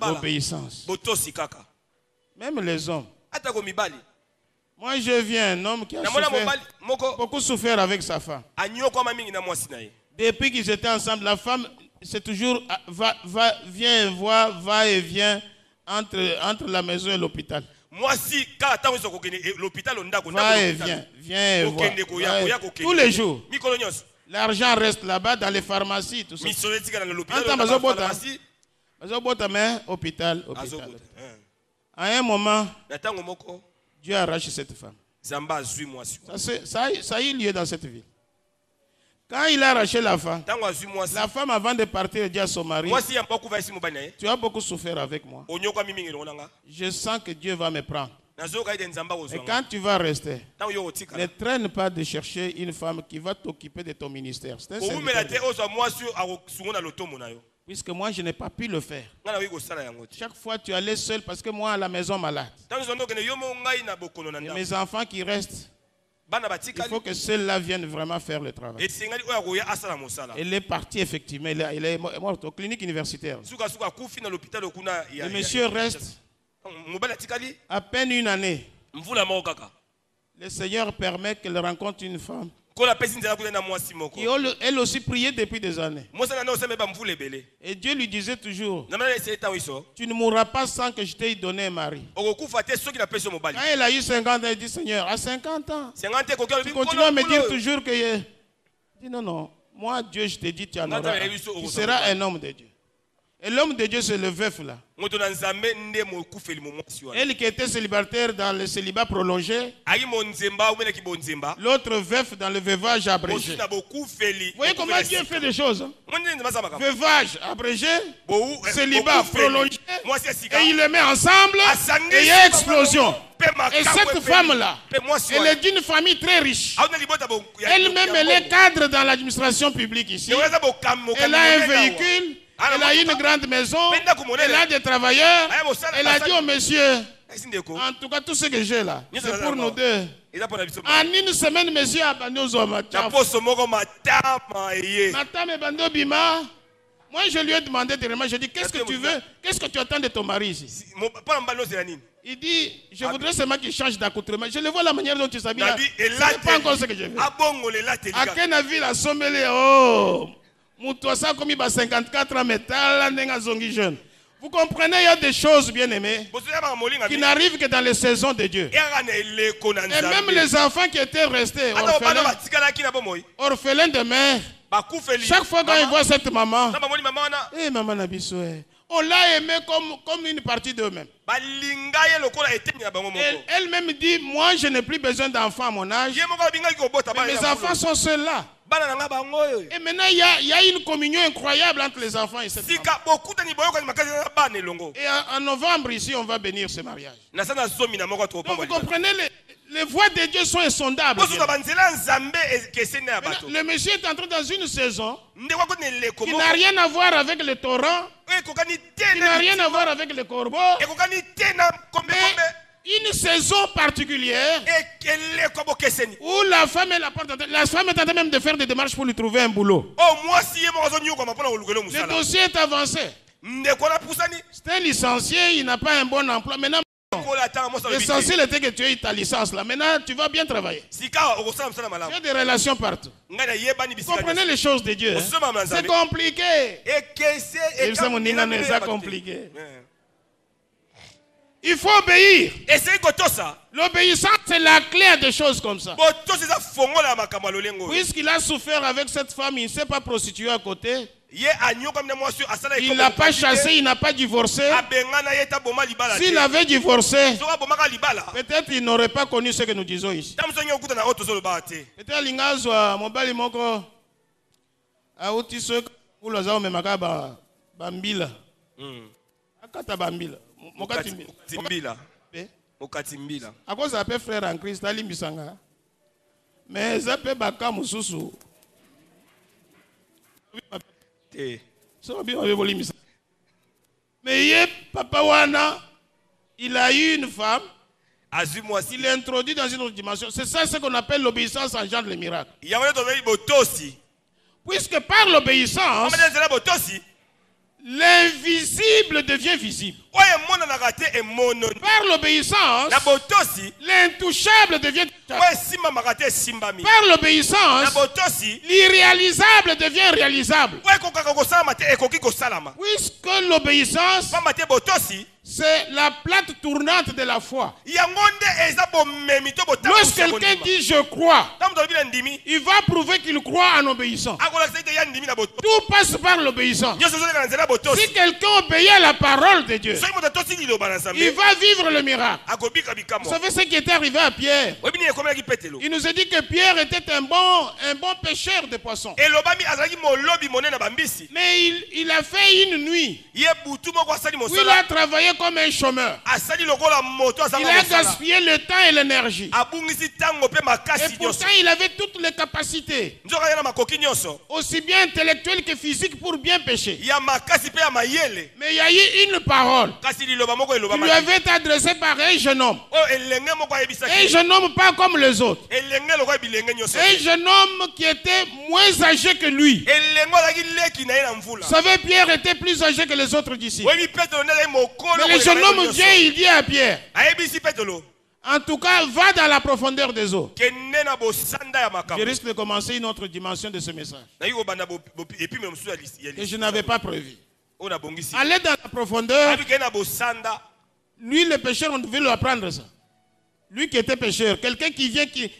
Speaker 5: L'obéissance. Même les hommes. Moi, je viens un homme qui a beaucoup souffert avec sa femme. Depuis qu'ils étaient ensemble, la femme, c'est toujours va et vient entre la maison et l'hôpital. Va et vient, viens et va. Tous les jours. L'argent reste là-bas dans les pharmacies, tout ça. Hôpital. À un moment, Dieu arrache cette femme. Ça a eu lieu dans cette ville. Quand il a arraché la femme avant de partir, dit à son mari, tu as beaucoup souffert avec moi. Je sens que Dieu va me prendre. Et quand tu vas rester, ne traîne pas de chercher une femme qui va t'occuper de ton ministère. Puisque moi, je n'ai pas pu le faire. Chaque fois, tu allais seul parce que moi, à la maison malade. Et mes enfants qui restent, il faut que celle-là vienne vraiment faire le travail. Elle est partie effectivement, elle est morte aux cliniques universitaires. Le monsieur reste à peine une année. Le Seigneur permet qu'elle rencontre une femme qui elle aussi priait depuis des années. Et Dieu lui disait toujours, tu ne mourras pas sans que je t'ai donné un mari. Quand elle a eu 50 ans, elle dit, Seigneur, à 50 ans, tu continues à me dire toujours que... Je dis, non, non, moi Dieu, je te dis, tu seras un homme de Dieu. Et l'homme de Dieu, c'est le veuf là. Elle qui était célibataire dans le célibat prolongé. L'autre veuf dans le veuvage abrégé. Vous voyez comment Dieu fait des choses, hein? Veuvage abrégé, célibat prolongé. Et il les met ensemble. Et il y a explosion. Et cette femme-là, elle est d'une famille très riche. Elle-même, elle est cadre dans l'administration publique ici. Elle a un véhicule. Elle a une grande maison, elle a des travailleurs, elle a dit au monsieur, en tout cas tout ce que j'ai là, c'est pour nous deux. En une semaine, monsieur a banni aux hommes. Moi je lui ai demandé directement, je dis, qu'est-ce que tu veux, qu'est-ce que tu attends de ton mari ici? Il dit, je voudrais seulement qu'il change d'accoutrement. Je le vois la manière dont tu s'habilles. Ce n'est pas encore ce que je veux. À quel avis la sommelier, oh! Vous comprenez, il y a des choses, bien aimées, qui n'arrivent que dans les saisons de Dieu. Et même les enfants qui étaient restés orphelins de mère, chaque fois quand ils voient cette maman, eh, maman Nabisoué, on l'a aimé comme une partie d'eux-mêmes. Elle-même dit, moi je n'ai plus besoin d'enfants à mon âge, mais mes enfants sont seuls là. Et maintenant il y a une communion incroyable entre les enfants et cette femme. Et en novembre ici on va bénir ce mariage. Donc vous comprenez, les voies de Dieu sont insondables. Le monsieur est entré dans une saison qui n'a rien à voir avec le torrent, qui n'a rien à voir avec le corbeau, une saison particulière où la femme est la femme est en train même de faire des démarches pour lui trouver un boulot. Le dossier est avancé. C'est un licencié, il n'a pas un bon emploi. Maintenant, l'essentiel était que tu aies ta licence là. Maintenant, tu vas bien travailler. Tu as des relations partout. Vous comprenez les choses de Dieu. Hein? C'est compliqué. C'est compliqué. Il faut obéir. L'obéissance, c'est la clé à des choses comme ça. Puisqu'il a souffert avec cette femme, il ne s'est pas prostitué à côté. Il n'a pas chassé, il n'a pas divorcé. S'il avait divorcé, peut-être il n'aurait pas connu ce que nous disons ici. Peut-être l'ingazwa mobali moko auti ce que nous avons même à bambila. Akata bambila. Mokatimbila. Mokatimbila. À cause de frère en Christ, alimbisanga. Mais ça peut baka mususu. Mais papa wana, il a eu une femme. Il est introduit dans une autre dimension. C'est ça ce qu'on appelle l'obéissance engendre le miracle. Puisque par l'obéissance, l'invisible devient visible. Par l'obéissance, l'intouchable devient touchable. Par l'obéissance, l'irréalisable devient réalisable. Puisque l'obéissance, c'est la plate tournante de la foi. Lorsque quelqu'un dit je crois, il va prouver qu'il croit en obéissant. Tout passe par l'obéissance. Si quelqu'un obéit à la parole de Dieu, il va vivre le miracle. Vous savez ce qui est arrivé à Pierre? Il nous a dit que Pierre était un bon pêcheur de poissons. Mais il a fait une nuit où il a travaillé comme un chômeur. Il a gaspillé le temps et l'énergie. Et pourtant il avait toutes les capacités, aussi bien intellectuelles que physiques, pour bien pêcher. Mais il y a eu une parole qui lui avait été adressée par un jeune homme. Un jeune homme pas comme les autres. Un jeune homme qui était moins âgé que lui. Vous savez, Pierre était plus âgé que les autres disciples. Mais le jeune homme vient, il dit à Pierre, En tout cas, va dans la profondeur des eaux. Je risque de commencer une autre dimension de ce message que je n'avais pas prévu. Aller dans la profondeur, lui le pécheur, on devait lui apprendre ça. Lui qui était pécheur, quelqu'un qui vient, qui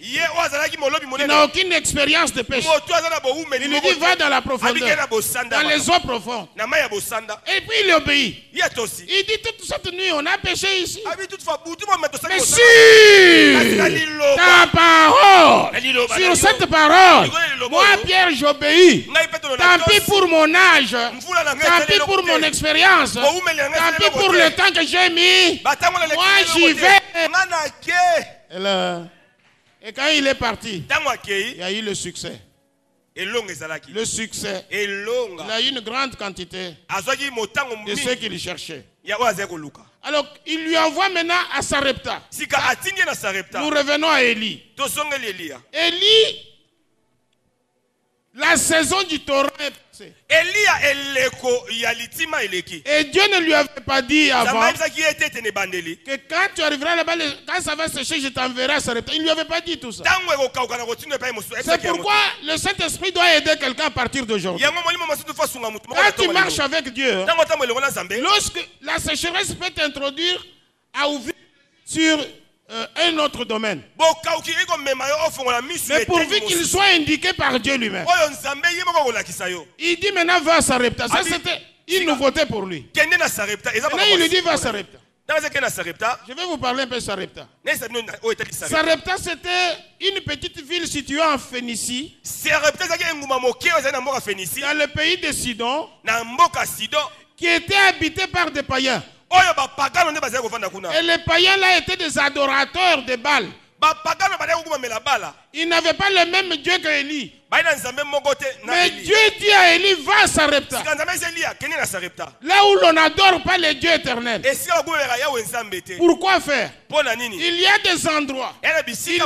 Speaker 5: n'a aucune expérience de péché. Il lui dit, va dans la profondeur, dans les eaux profondes. Et puis il obéit. Il dit, toute cette nuit, on a péché ici. Mais si ta parole, sur cette parole, moi Pierre, j'obéis. Tant pis pour mon âge, tant pis pour mon expérience, tant pis pour le temps que j'ai mis, moi j'y vais. Et quand il est parti, il y a eu le succès. Le succès. Il a eu une grande quantité de ceux qu'il cherchait. Alors, il lui envoie maintenant à Sarepta. Nous revenons à Élie. Élie, la saison du torrent est passée. Et Dieu ne lui avait pas dit avant que quand tu arriveras là-bas, quand ça va sécher, je t'enverrai à Sarepta. Il ne lui avait pas dit tout ça. C'est pourquoi le Saint-Esprit doit aider quelqu'un à partir d'aujourd'hui. Quand tu marches avec Dieu, lorsque la sécheresse peut t'introduire à ouvrir sur un autre domaine. Mais pourvu qu'il soit indiqué par Dieu lui-même. Il dit maintenant va à Sarepta. Ça c'était une nouveauté pour lui. Maintenant il lui dit va à Sarepta. Je vais vous parler un peu de Sarepta. Sarepta c'était une petite ville située en Phénicie. Dans le pays de Sidon. Qui était habité par des païens. Et les païens là étaient des adorateurs de Baal. Ils n'avaient pas le même Dieu qu'Élie. Mais Dieu dit à Élie, va à Sarepta. Là où l'on n'adore pas les dieux éternels. Pourquoi faire? Il y a des endroits, il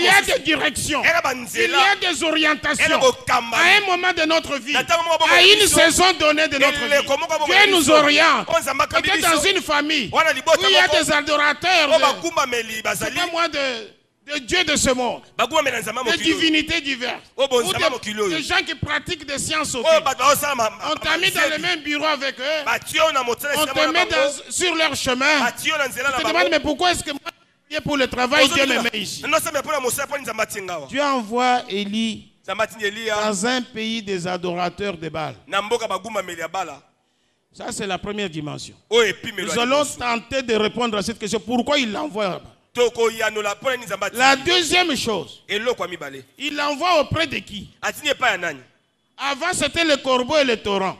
Speaker 5: y a des directions, il y a des orientations. À un moment de notre vie, à une saison donnée de notre vie, Dieu nous oriente. Peut-être dans une famille où il y a des adorateurs de Dieu de ce monde, de divinités diverses, ou des gens qui pratiquent des sciences occultes. On t'a mis dans le même bureau avec eux, on te met sur leur chemin. Tu te demandes, mais pourquoi est-ce que moi, pour le travail, Dieu me met ici? Dieu envoie Élie dans un pays des adorateurs de Baal. Ça, c'est la première dimension. Nous allons tenter de répondre à cette question. Pourquoi il l'envoie là-bas? La deuxième chose, il l'envoie auprès de qui? Avant c'était le corbeau et le torrent.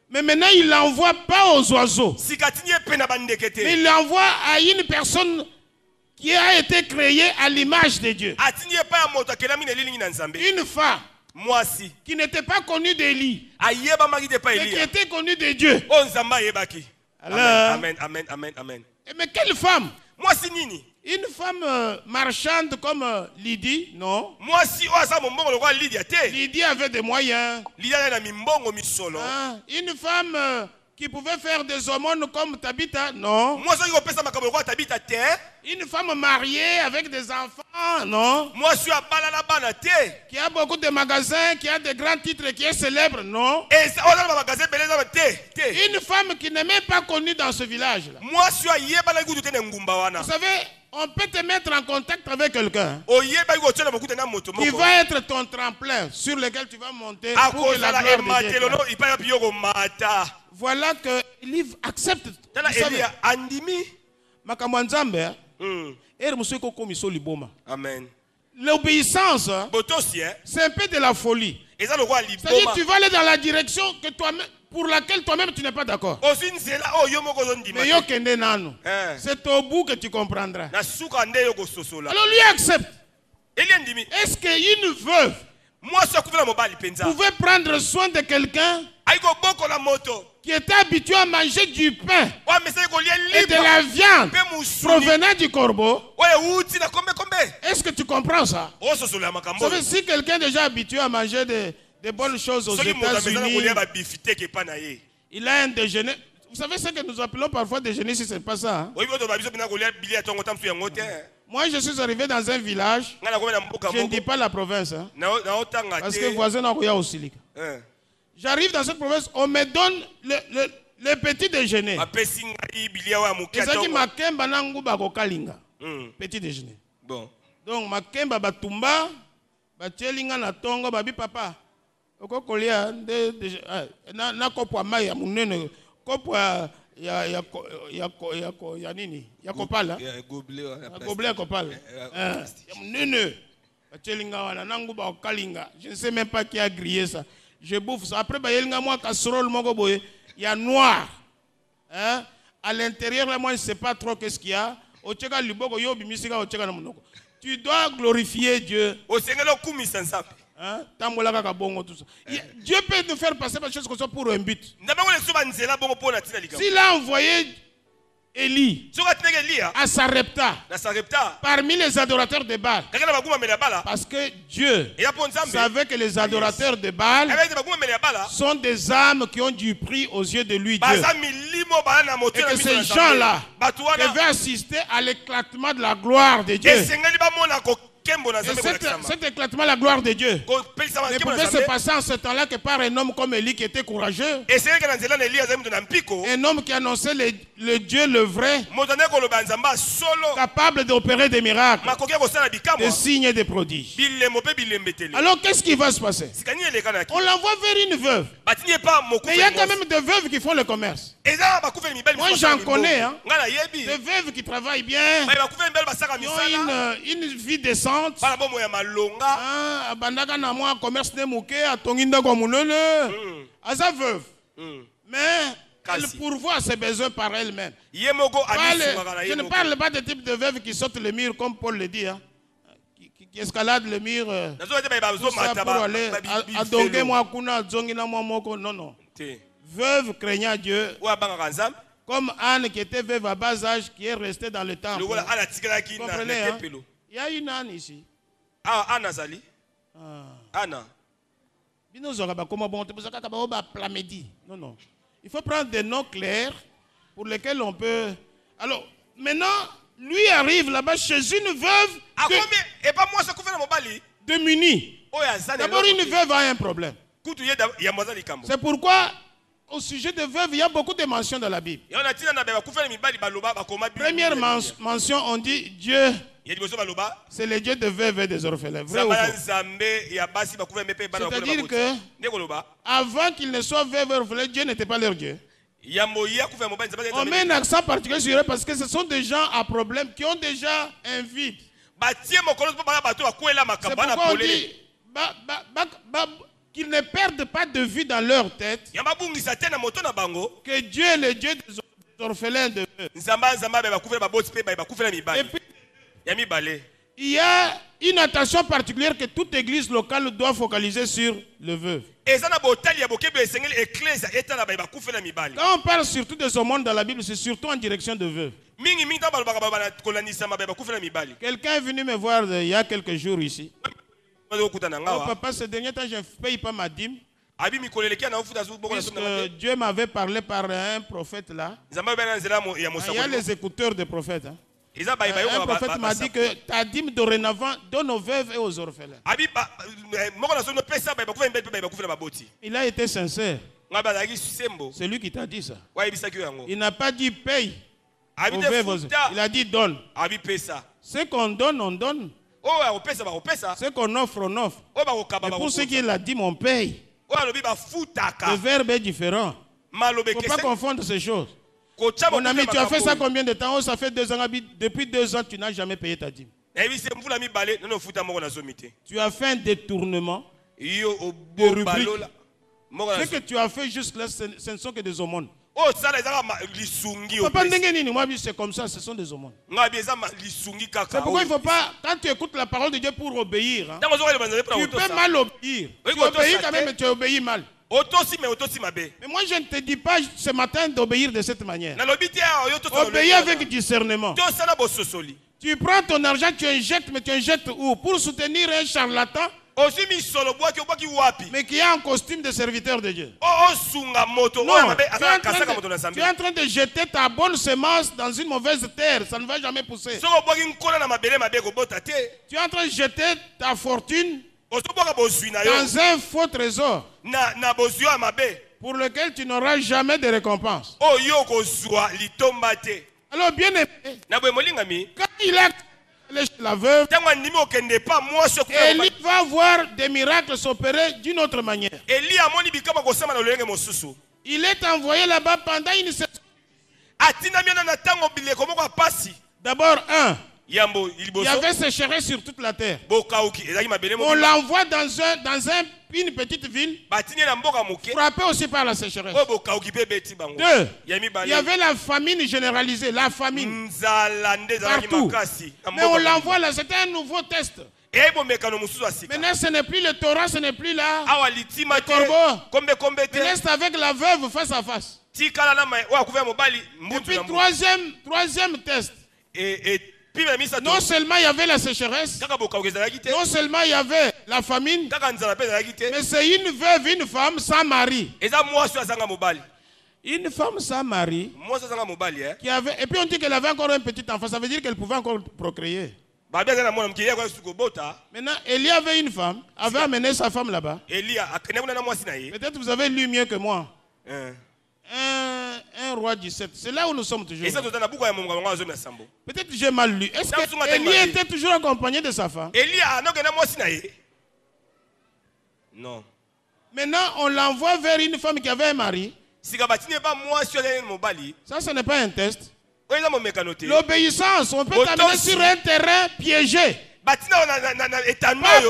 Speaker 5: Mais maintenant il l'envoie pas aux oiseaux. Mais il l'envoie à une personne qui a été créée à l'image de Dieu. Une femme qui n'était pas connue d'Élie, mais qui était connue de Dieu. Alors, amen, amen, amen, amen. Mais quelle femme? Une femme marchande comme Lydie? Non. Lydie avait des moyens. Une femme qui pouvait faire des aumônes comme Tabitha? Non. Une femme mariée avec des enfants? Non. Qui a beaucoup de magasins, qui a de grands titres et qui est célèbre? Non. Une femme qui n'est même pas connue dans ce village-là. Vous savez, on peut te mettre en contact avec quelqu'un qui va être ton tremplin sur lequel tu vas monter pour que la gloire de Dieu. Voilà que Élie accepte. Amen. L'obéissance, c'est un peu de la folie. C'est-à-dire tu vas aller dans la direction que toi-même, pour laquelle toi-même tu n'es pas d'accord. Mais c'est au bout que tu comprendras. Alors lui accepte. Est-ce qu'une veuve pouvait prendre soin de quelqu'un qui était habitué à manger du pain et de la viande provenant du corbeau? Est-ce que tu comprends ça? Vous savez, si quelqu'un est déjà habitué à manger des bonnes choses aux États-Unis, il a un déjeuner. Vous savez ce que nous appelons parfois déjeuner si ce n'est pas ça. Hein? Moi, je suis arrivé dans un village. Je ne dis pas la province. Hein? Parce que voisin n'a rien aussi. J'arrive dans cette province, on me donne le petit déjeuner. Petit déjeuner.
Speaker 4: Bon.
Speaker 5: Donc, makemba batumba, batielinga na tongo, babi papa. Oko kolia na kopwa mai ya munene, kopwa ya nini? Ya kopala. Ya gobelet ya kopala. Ya munene. Batielinga wana nangu ba okalinga. Je ne sais même pas qui a grillé ça. Je bouffe ça. Après bayelinga moi casserole moko boye, il y a noir. Hein? À l'intérieur là moi je ne sais pas trop qu'est-ce qu'il y a. Tu dois glorifier Dieu. Hein? Dieu peut nous faire passer par des choses comme ça pour un but. S'il a envoyé Élie à Sarepta parmi les adorateurs de Baal, parce que Dieu savait que les adorateurs de Baal sont des âmes qui ont du prix aux yeux de lui, Dieu. Et que ces gens-là devaient assister à l'éclatement de la gloire de Dieu. Et cet éclatement de la gloire de Dieu ne pouvait se passer en ce temps-là que par un homme comme Élie qui était courageux. Un homme qui annonçait le Dieu, le vrai, capable d'opérer des miracles, des signes et des prodiges. Alors qu'est-ce qui va se passer? On l'envoie vers une veuve. Mais il y a quand même des veuves qui font le commerce. Moi j'en connais, hein? Des veuves qui travaillent bien, qui ont une vie décente. Bandaka na moi commerce de mouké a tonginda comme à sa veuve. Mais elle pourvoit ses besoins par elle-même. Je ne parle pas de type de veuve qui saute le mur comme Paul le dit, hein? Qui escalade le mur tout ça pour aller à donner moi kuna zongina moi moko. Non non. Veuve craignant Dieu. Comme Anne qui était veuve à bas âge qui est restée dans le temple. Comprenez, hein? Il y a une Anne ici.
Speaker 4: Ah, Anna Zali. Anna.
Speaker 5: Non, non. Il faut prendre des noms clairs pour lesquels on peut. Alors, maintenant, lui arrive là-bas chez une veuve démunie. D'abord, une veuve a un problème. C'est pourquoi, au sujet de veuve, il y a beaucoup de mentions dans la Bible. Première mention, on dit Dieu. C'est le Dieu de veuves et des orphelins. Vrai ou faux? C'est-à-dire que avant qu'ils ne soient veuves et orphelins, Dieu n'était pas leur Dieu. On met un accent particulier sur eux parce que ce sont des gens à problème qui ont déjà un vide. C'est pourquoi on dit qu'ils ne perdent pas de vue dans leur tête que Dieu est le Dieu des orphelins de veuves. Et puis, il y a une attention particulière que toute église locale doit focaliser sur le veuve. Quand on parle surtout de ce monde dans la Bible, c'est surtout en direction de veuve. Quelqu'un est venu me voir il y a quelques jours ici. Oh papa, ces derniers temps, je ne paye pas ma dîme. Puisque Dieu m'avait parlé par un prophète là. Il y a les écouteurs des prophètes. Hein. Un prophète m'a dit que ta dîme dorénavant donne aux veuves et aux orphelins. Il a été sincère. C'est lui qui t'a dit ça. Il n'a pas dit paye aux veuves. Il a dit donne. Ce qu'on donne, on donne. Ce qu'on offre, on offre. Et pour ce qui est la dîme, on paye. Le verbe est différent. Il ne faut pas confondre ces choses. Mon ami, tu as fait ça combien de temps? Oh, ça fait 2 ans. Depuis 2 ans, tu n'as jamais payé ta dîme. Tu as fait un détournement de rubrique. Ce que tu as fait jusque-là, ce ne sont que des aumônes. Papa, c'est comme ça, ce sont des aumônes. C'est pourquoi il ne faut pas, quand tu écoutes la parole de Dieu pour obéir, hein, tu peux mal obéir. Tu obéis quand même, mais tu obéis mal. Mais moi je ne te dis pas ce matin d'obéir de cette manière. Obéis avec discernement. Tu prends ton argent, tu injectes, mais tu injectes où? Pour soutenir un charlatan mais qui est en costume de serviteur de Dieu. Non, tu es en train de jeter ta bonne semence dans une mauvaise terre. Ça ne va jamais pousser. Tu es en train de jeter ta fortune dans un faux trésor pour lequel tu n'auras jamais de récompense. Alors bien aimé, quand il a chez la veuve, Élie va voir des miracles s'opérer d'une autre manière. Il est envoyé là-bas pendant une saison. D'abord, il y avait sécheresse sur toute la terre. On l'envoie dans une petite ville, frappée aussi par la sécheresse. Deux, il y avait la famine généralisée, la famine partout. Mais on l'envoie là, c'était un nouveau test. Maintenant, ce n'est plus le Torah, ce n'est plus là le corbeau. Il reste avec la veuve face à face. Et puis, troisième test. Non seulement il y avait la sécheresse, non seulement il y avait la famine, mais c'est une veuve, une femme sans mari. Une femme sans mari qui avait, et puis on dit qu'elle avait encore un petit enfant, ça veut dire qu'elle pouvait encore procréer. Maintenant, Élie avait une femme, avait amené sa femme là-bas. Peut-être vous avez lu mieux que moi. Un roi 17. C'est là où nous sommes toujours. Peut-être j'ai mal lu. Est-ce que Élie était toujours accompagné de sa femme?
Speaker 1: Non.
Speaker 5: Maintenant, on l'envoie vers une femme qui avait un mari. Ça, ce n'est pas un test. L'obéissance, on peut t'amener sur un terrain piégé. Pas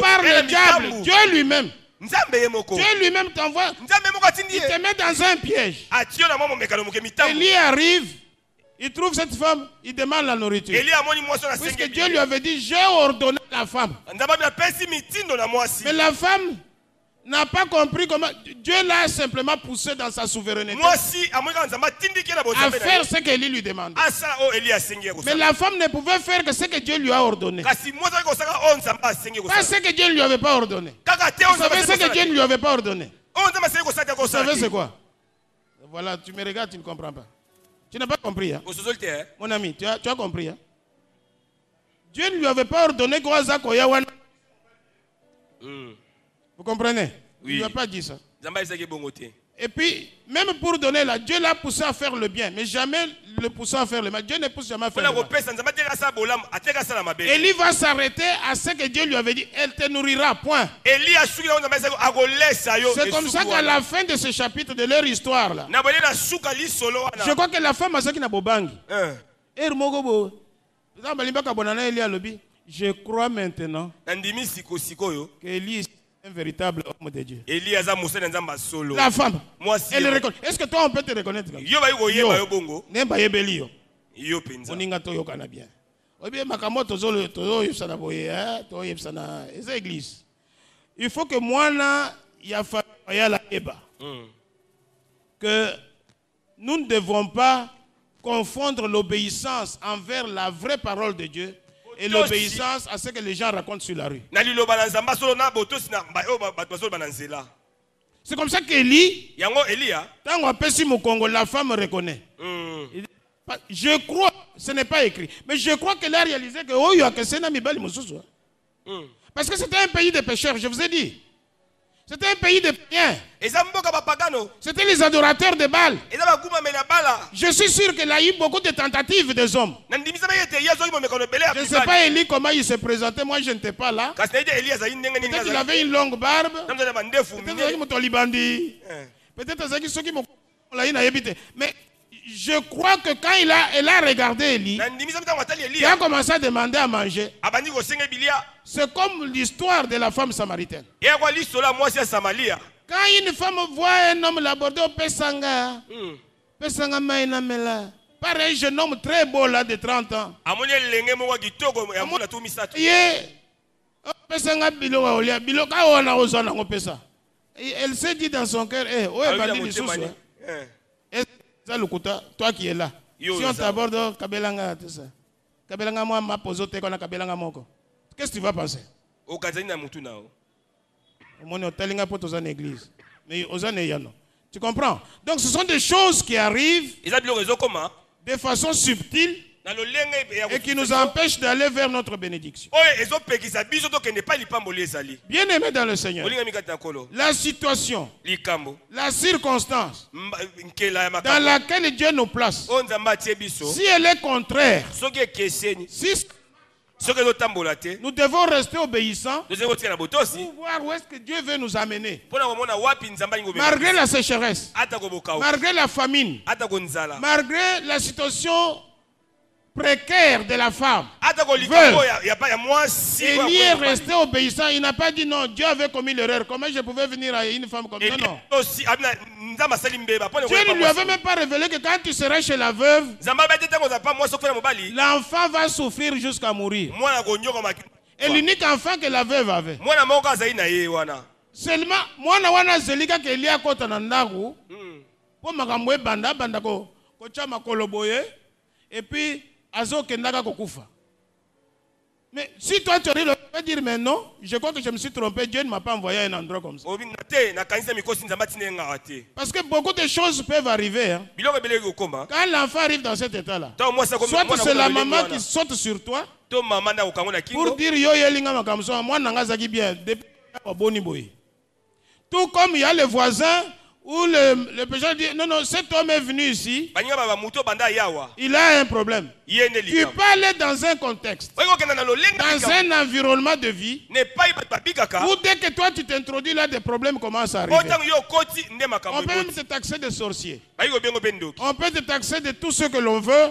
Speaker 5: par le diable, Dieu lui-même. Dieu lui-même t'envoie, il te met dans un piège. Élie arrive, il trouve cette femme, il demande la nourriture. Puisque Dieu lui avait dit, j'ai ordonné la femme. Mais la femme n'a pas compris comment Dieu l'a simplement poussé dans sa souveraineté à faire ce qu'Élie lui demande. Mais la femme ne pouvait faire que ce que Dieu lui a ordonné. Pas ce que Dieu ne lui avait pas ordonné. Vous savez ce que Dieu ne lui avait pas ordonné? Vous savez c'est quoi? Voilà, tu me regardes, tu ne comprends pas. Tu n'as pas compris. Hein? Mon ami, tu as compris. Hein? Dieu ne lui avait pas ordonné quoi ça. Vous comprenez? Oui. Il ne lui a pas dit ça. Et puis, même pour donner là, Dieu l'a poussé à faire le bien, mais jamais le poussé à faire le mal. Dieu ne pousse jamais à faire le mal. Élie va s'arrêter à ce que Dieu lui avait dit. Elle te nourrira, point. C'est comme ça qu'à la fin de ce chapitre de leur histoire là, je crois que la femme a ça qui n'a pas bangi. Je crois maintenant que Élie un véritable homme de Dieu. La femme, elle reconnaît. Est-ce que toi on peut te reconnaître? Il faut que moi que nous ne devons pas confondre l'obéissance envers la vraie parole de Dieu et l'obéissance à ce que les gens racontent sur la rue. C'est comme ça qu'Élie, quand on appelle mon Congo, la femme reconnaît. Je crois, ce n'est pas écrit, mais je crois qu'elle a réalisé que parce que c'était un pays de pécheurs, je vous ai dit. C'était un pays de païens. C'était les adorateurs de Baal. Je suis sûr qu'il a eu beaucoup de tentatives des hommes. Je ne sais pas Élie comment il s'est présenté. Moi, je n'étais pas là. Peut-être qu'il avait une longue barbe. Peut-être qu'il mais je crois que quand elle a regardé Élie, il a commencé à demander à manger. C'est comme l'histoire de la femme samaritaine. Quand une femme voit un homme l'aborder au Pesanga, par un jeune homme très beau là de 30 ans, elle s'est dit dans son cœur, toi qui es là, si on t'aborde, qu'est-ce que tu vas penser? Tu comprends? Donc ce sont des choses qui arrivent de façon subtile et qui nous empêchent d'aller vers notre bénédiction. Bien aimé dans le Seigneur, la situation, la circonstance dans laquelle Dieu nous place, si elle est contraire, si nous devons rester obéissants pour voir où est-ce que Dieu veut nous amener. Malgré la sécheresse, malgré la famine, malgré la situation précaire de la femme, Élie est resté obéissant. Il n'a pas dit non, Dieu avait commis l'erreur. Comment je pouvais venir à une femme comme ça? Non. Dieu ne lui avait même pas révélé que quand tu seras chez la veuve, l'enfant va souffrir jusqu'à mourir. Et l'unique enfant que la veuve avait. Seulement, moi, et puis, mais si toi tu arrives, tu vas dire mais non, je crois que je me suis trompé, Dieu ne m'a pas envoyé à un endroit comme ça. Parce que beaucoup de choses peuvent arriver. Hein. Quand l'enfant arrive dans cet état-là, soit c'est la maman qui saute sur toi pour dire yo yelinga comme ça, moi nangazaki bien depuis boni boy. Tout comme il y a les voisins où le pécheur dit non, non, cet homme est venu ici, il a un problème. Tu peux aller dans un contexte, dans un environnement de vie, où dès que toi tu t'introduis là, des problèmes commencent à arriver. On peut même te taxer de sorcier. On peut te taxer de tout ce que l'on veut,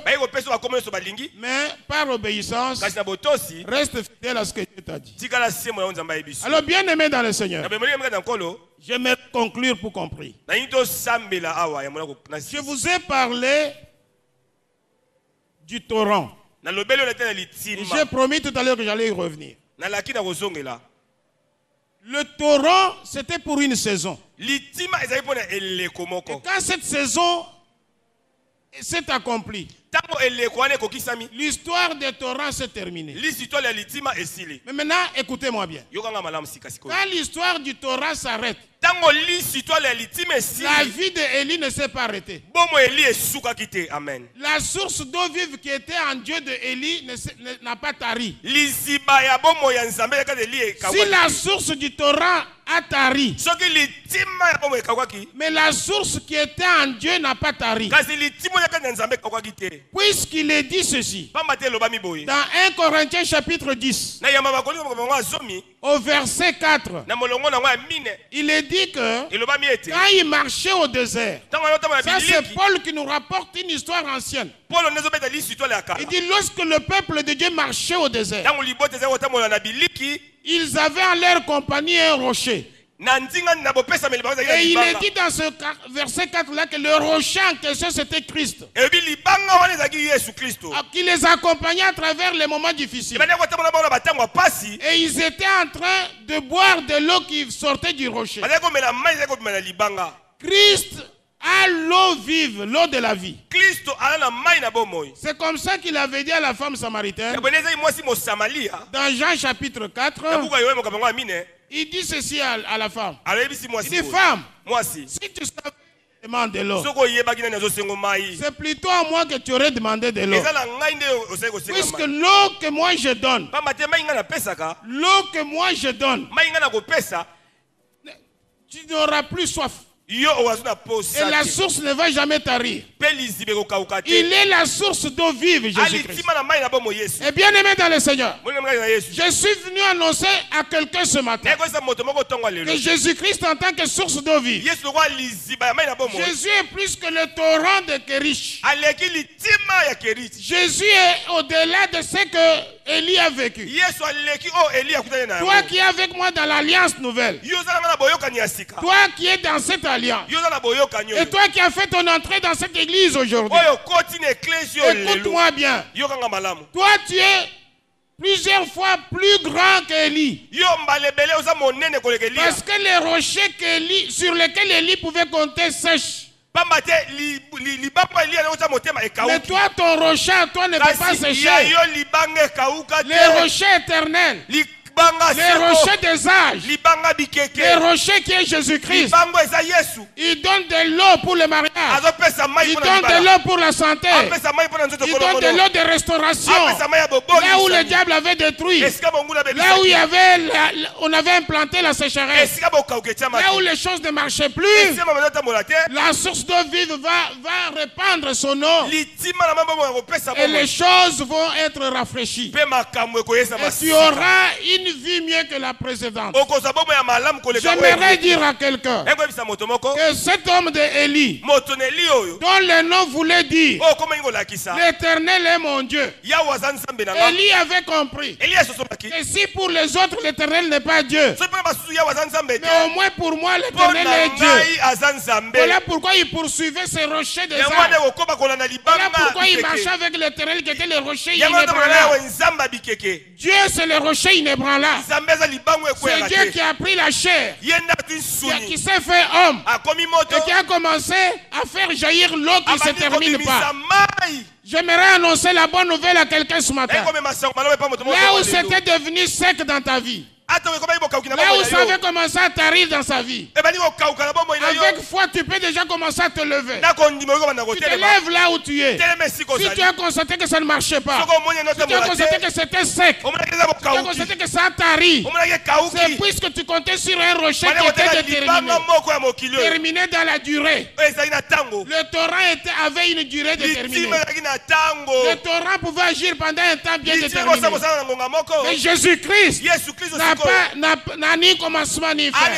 Speaker 5: mais par obéissance, reste fidèle à ce que Dieu t'a dit. Alors bien aimé dans le Seigneur, j'aimerais conclure pour compris. Je vous ai parlé du torrent. J'ai promis tout à l'heure que j'allais y revenir. Le torrent, c'était pour une saison. Et quand cette saison s'est accomplie, l'histoire des torrents s'est terminée. Mais maintenant, écoutez-moi bien. Quand l'histoire du torrent s'arrête, la vie d'Élie ne s'est pas arrêtée. La source d'eau vive qui était en Dieu de Élie n'a pas tari. Si la source du torrent a tari, mais la source qui était en Dieu n'a pas tari, puisqu'il est dit ceci dans 1 Corinthiens chapitre 10 au verset 4, il est dit que quand il marchait au désert, ça c'est Paul qui nous rapporte une histoire ancienne. Il dit lorsque le peuple de Dieu marchait au désert, ils avaient en leur compagnie un rocher. Et il est dit dans ce verset 4 là que le rocher en question c'était Christ, qui les accompagnait à travers les moments difficiles. Et ils étaient en train de boire de l'eau qui sortait du rocher. Christ a l'eau vive, l'eau de la vie. C'est comme ça qu'il avait dit à la femme samaritaine dans Jean chapitre 4. Il dit ceci à la femme. Il dit femme, si tu savais demander de l'eau, c'est plutôt à moi que tu aurais demandé de l'eau. Puisque l'eau que moi je donne, tu n'auras plus soif. Et la source ne va jamais tarir. Il est la source d'eau vive, Jésus-Christ. Et bien aimé dans le Seigneur, je suis venu annoncer à quelqu'un ce matin que Jésus-Christ en tant que source d'eau vive, Jésus est plus que le torrent de Kérish. Jésus est au-delà de ce que Élie a vécu. Toi qui es avec moi dans l'alliance nouvelle, toi qui es dans cette alliance, et toi qui as fait ton entrée dans cette église aujourd'hui, écoute-moi bien. Toi tu es plusieurs fois plus grand qu'Élie. Parce que les rochers sur lesquels Élie pouvait compter sèchent. Mais toi, ton rocher, toi ne peut pas sécher. Les rochers éternels, les rochers des âges, les rochers qui est Jésus-Christ. Il donne de l'eau pour le mariage. Il donne de l'eau pour la santé. Il donne de l'eau de restauration. Là où le diable avait détruit. Là où on avait implanté la sécheresse. Là où les choses ne marchaient plus. La source d'eau vive va répandre son eau. Et les choses vont être rafraîchies. Et tu auras une vie mieux que la précédente. J'aimerais dire à quelqu'un que cet homme de Élie, dont le nom voulait dire l'Éternel est mon Dieu, Élie avait compris que si pour les autres l'Éternel n'est pas Dieu, mais au moins pour moi l'Éternel est Dieu. Voilà pourquoi il poursuivait ces rochers des arbres. Voilà pourquoi il marchait avec l'Éternel qui était le rocher inébranlable. Dieu c'est le rocher inébranlable. C'est Dieu qui a pris la chair, qui s'est fait homme et qui a commencé à faire jaillir l'eau qui ne se termine pas. J'aimerais annoncer la bonne nouvelle à quelqu'un ce matin. Là où c'était devenu sec dans ta vie, là où ça avait commencé à tarir dans sa vie, avec foi tu peux déjà commencer à te lever. Tu te lèves là où tu es. Si tu as constaté que ça ne marchait pas, si tu as constaté que c'était sec, si tu as constaté que ça a tari, c'est puisque tu comptais sur un rocher qui était déterminé dans la durée. Le torrent avait une durée déterminée. Le torrent pouvait agir pendant un temps bien déterminé. Mais Jésus-Christ n'a ni commencement ni fin.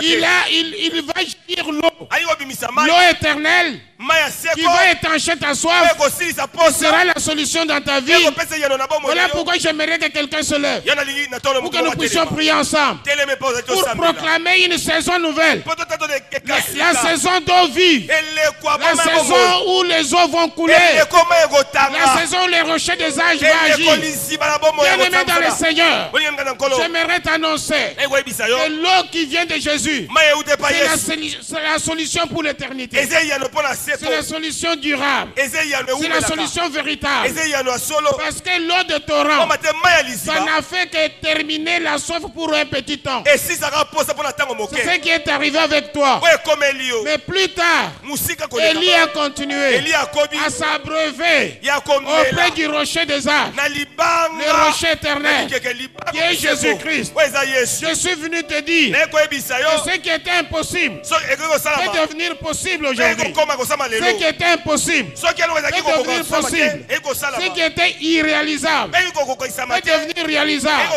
Speaker 5: Il va jaillir l'eau éternelle qui va étancher ta soif, qui sera la solution dans ta vie. Voilà pourquoi j'aimerais que quelqu'un se lève pour que nous puissions prier ensemble pour proclamer une saison nouvelle, la saison d'eau vive, la saison où les eaux vont couler, la saison où les rochers des âges vont agir. Bien-aimé dans le Seigneur, j'aimerais t'annoncer que l'eau qui vient de Jésus, c'est la solution pour l'éternité. C'est la solution durable. C'est la solution véritable. Parce que l'eau de torrent, ça n'a fait que terminer la soif pour un petit temps. C'est ce qui est arrivé avec toi. Mais plus tard, Élie a continué à s'abreuver auprès du rocher des arbres, le rocher éternel, qui est Jésus-Christ. Je suis venu te dire que ce qui était impossible peut devenir possible aujourd'hui. Ce qui était impossible peut devenir possible. Ce qui était irréalisable peut devenir réalisable.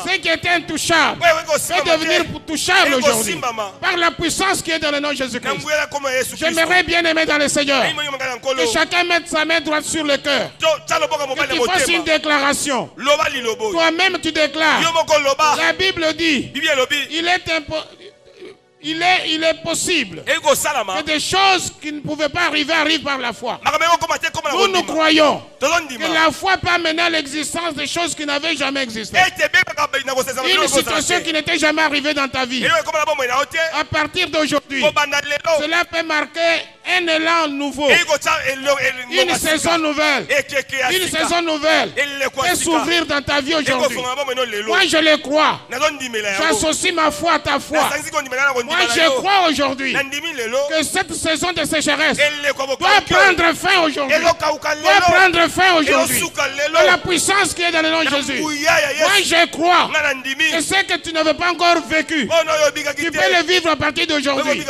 Speaker 5: Ce qui était intouchable peut devenir touchable aujourd'hui. Par la puissance qui est dans le nom de Jésus-Christ. J'aimerais bien aimer dans le Seigneur que chacun mette sa main droite sur le cœur. Que tu fasses une déclaration. Toi-même tu déclares. La Bible dit il est possible que des choses qui ne pouvaient pas arriver arrivent par la foi. Nous croyons que la foi peut amener à l'existence des choses qui n'avaient jamais existé. Une situation qui n'était jamais arrivée dans ta vie. À partir d'aujourd'hui, cela peut marquer un élan nouveau. Une saison nouvelle. Une saison nouvelle peut s'ouvrir dans ta vie aujourd'hui. Moi je le crois. J'associe ma foi à ta foi. Moi je crois aujourd'hui que cette saison de sécheresse doit prendre fin aujourd'hui. Doit prendre fin aujourd'hui. De la puissance qui est dans le nom de Jésus. Moi je crois que ce que tu n'avais pas encore vécu, tu peux le vivre à partir d'aujourd'hui.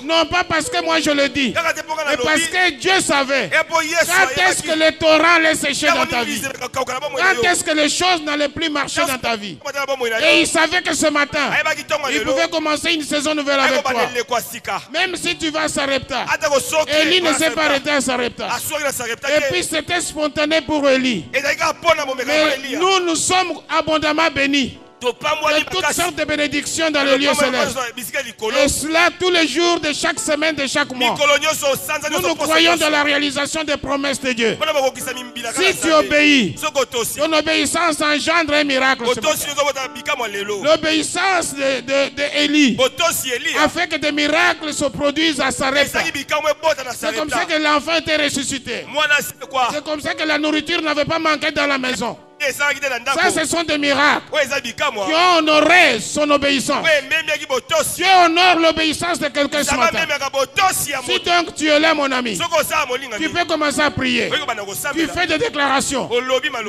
Speaker 5: Non pas parce que moi je le dis, mais parce que Dieu savait quand est-ce que le torrent allait sécher dans ta vie. Quand est-ce que les choses n'allaient plus marcher dans ta vie. Et il savait que ce matin, il pouvait commencer une saison nouvelle avec toi. Même si tu vas à Sarepta, Élie ne s'est pas arrêté à Sarepta. Et puis c'était spontané pour Élie. Mais nous sommes abondamment bénis de toutes sortes de bénédictions dans le lieu céleste. Et cela tous les jours de chaque semaine, de chaque mois. Nous croyons dans la réalisation des promesses de Dieu. Si tu obéis, ton obéissance engendre un miracle. L'obéissance d'Élie a fait que des miracles se produisent à Sarepta. C'est comme ça que l'enfant était ressuscité. C'est comme ça que la nourriture n'avait pas manqué dans la maison. Ça, ce sont des miracles qui ont honoré son obéissance. Dieu honore l'obéissance de quelqu'un ce matin. Si donc tu es là, mon ami, tu peux commencer à prier. Tu fais des déclarations.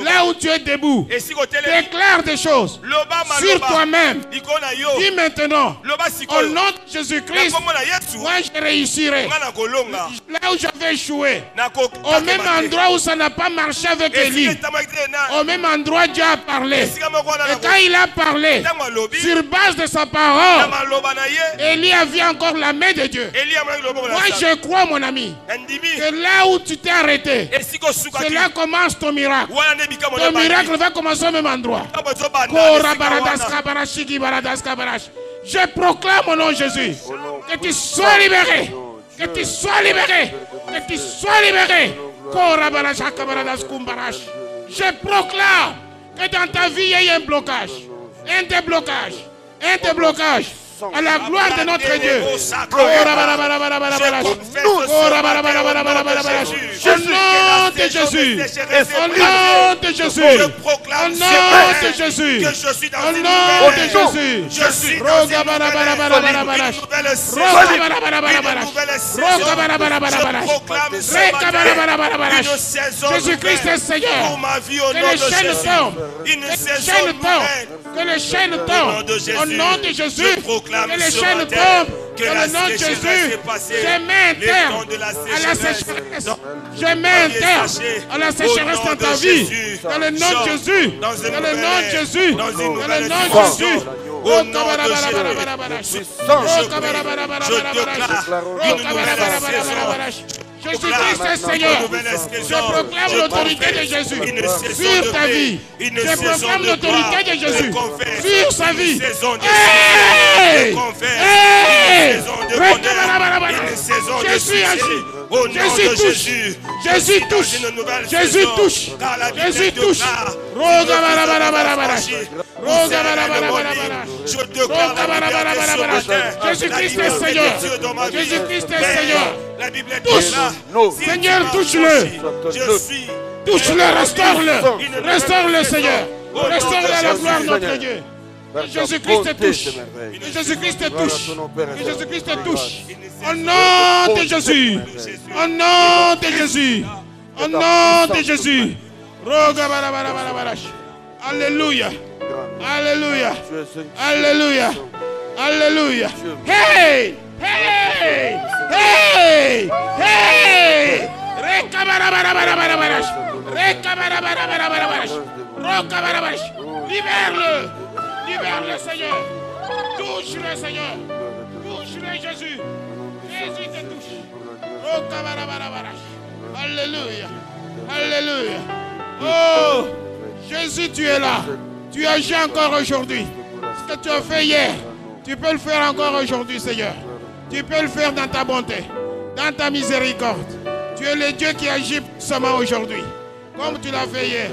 Speaker 5: Là où tu es debout, déclare des choses sur toi-même. Dis maintenant, au nom de Jésus-Christ, moi je réussirai. Là où j'avais échoué, au même endroit où ça n'a pas marché avec Élie, au même endroit Dieu a parlé. Et quand il a parlé, sur base de sa parole, Élie a vu encore la main de Dieu. Moi je crois, mon ami, que là où tu t'es arrêté, c'est là commence ton miracle. Ton miracle va commencer au même endroit. Je proclame au nom de Jésus que tu sois libéré. Que tu sois libéré. Que tu sois libéré. Je proclame que dans ta vie, il y a un blocage. Un déblocage. Un déblocage. À la gloire de notre Dieu. Au nom de Jésus. Au nom de Jésus. Au nom de Jésus. Au nom de Jésus.
Speaker 4: Je suis
Speaker 5: Jésus-Christ est Seigneur. Que les chaînes tombent. Que les chaînes tombent. Au nom de Jésus. Que les chaînes tombent. Dans le nom de Jésus, je mets un terme à la sécheresse. Je mets un terme à la sécheresse dans ta vie. Dans le nom de Jésus. Dans le nom de Jésus. Dans le nom de Jésus.
Speaker 4: Au nom de Jésus, je déclare une nouvelle saison.
Speaker 5: Jésus-Christ est Seigneur. Je proclame l'autorité de Jésus sur ta vie. Je proclame l'autorité de Jésus sur sa vie. Je suis agi. Jésus touche. Jésus touche. Jésus touche. Jésus touche. Jésus-Christ est Seigneur. Jésus-Christ est Seigneur. Touche. Seigneur, touche-le. Touche-le, restaure-le. Restaure-le, Seigneur. Restaure-le à la gloire de notre Dieu. Jésus-Christ te touche. Jésus-Christ te touche. Jésus-Christ te touche. Au nom de Jésus. Au nom de Jésus. Au nom de Jésus. Alléluia. Alléluia. Alléluia. Alléluia. Hey! Hey! Hey! Hey! Libère-le! Libère-le, Seigneur! Touche-le, Seigneur! Touche-le, Jésus! Jésus te touche! Alléluia! Alléluia! Oh! Jésus, tu es là! Tu agis encore aujourd'hui! Ce que tu as fait hier, tu peux le faire encore aujourd'hui, Seigneur! Tu peux le faire dans ta bonté, dans ta miséricorde. Tu es le Dieu qui agit seulement aujourd'hui, comme tu l'as fait hier,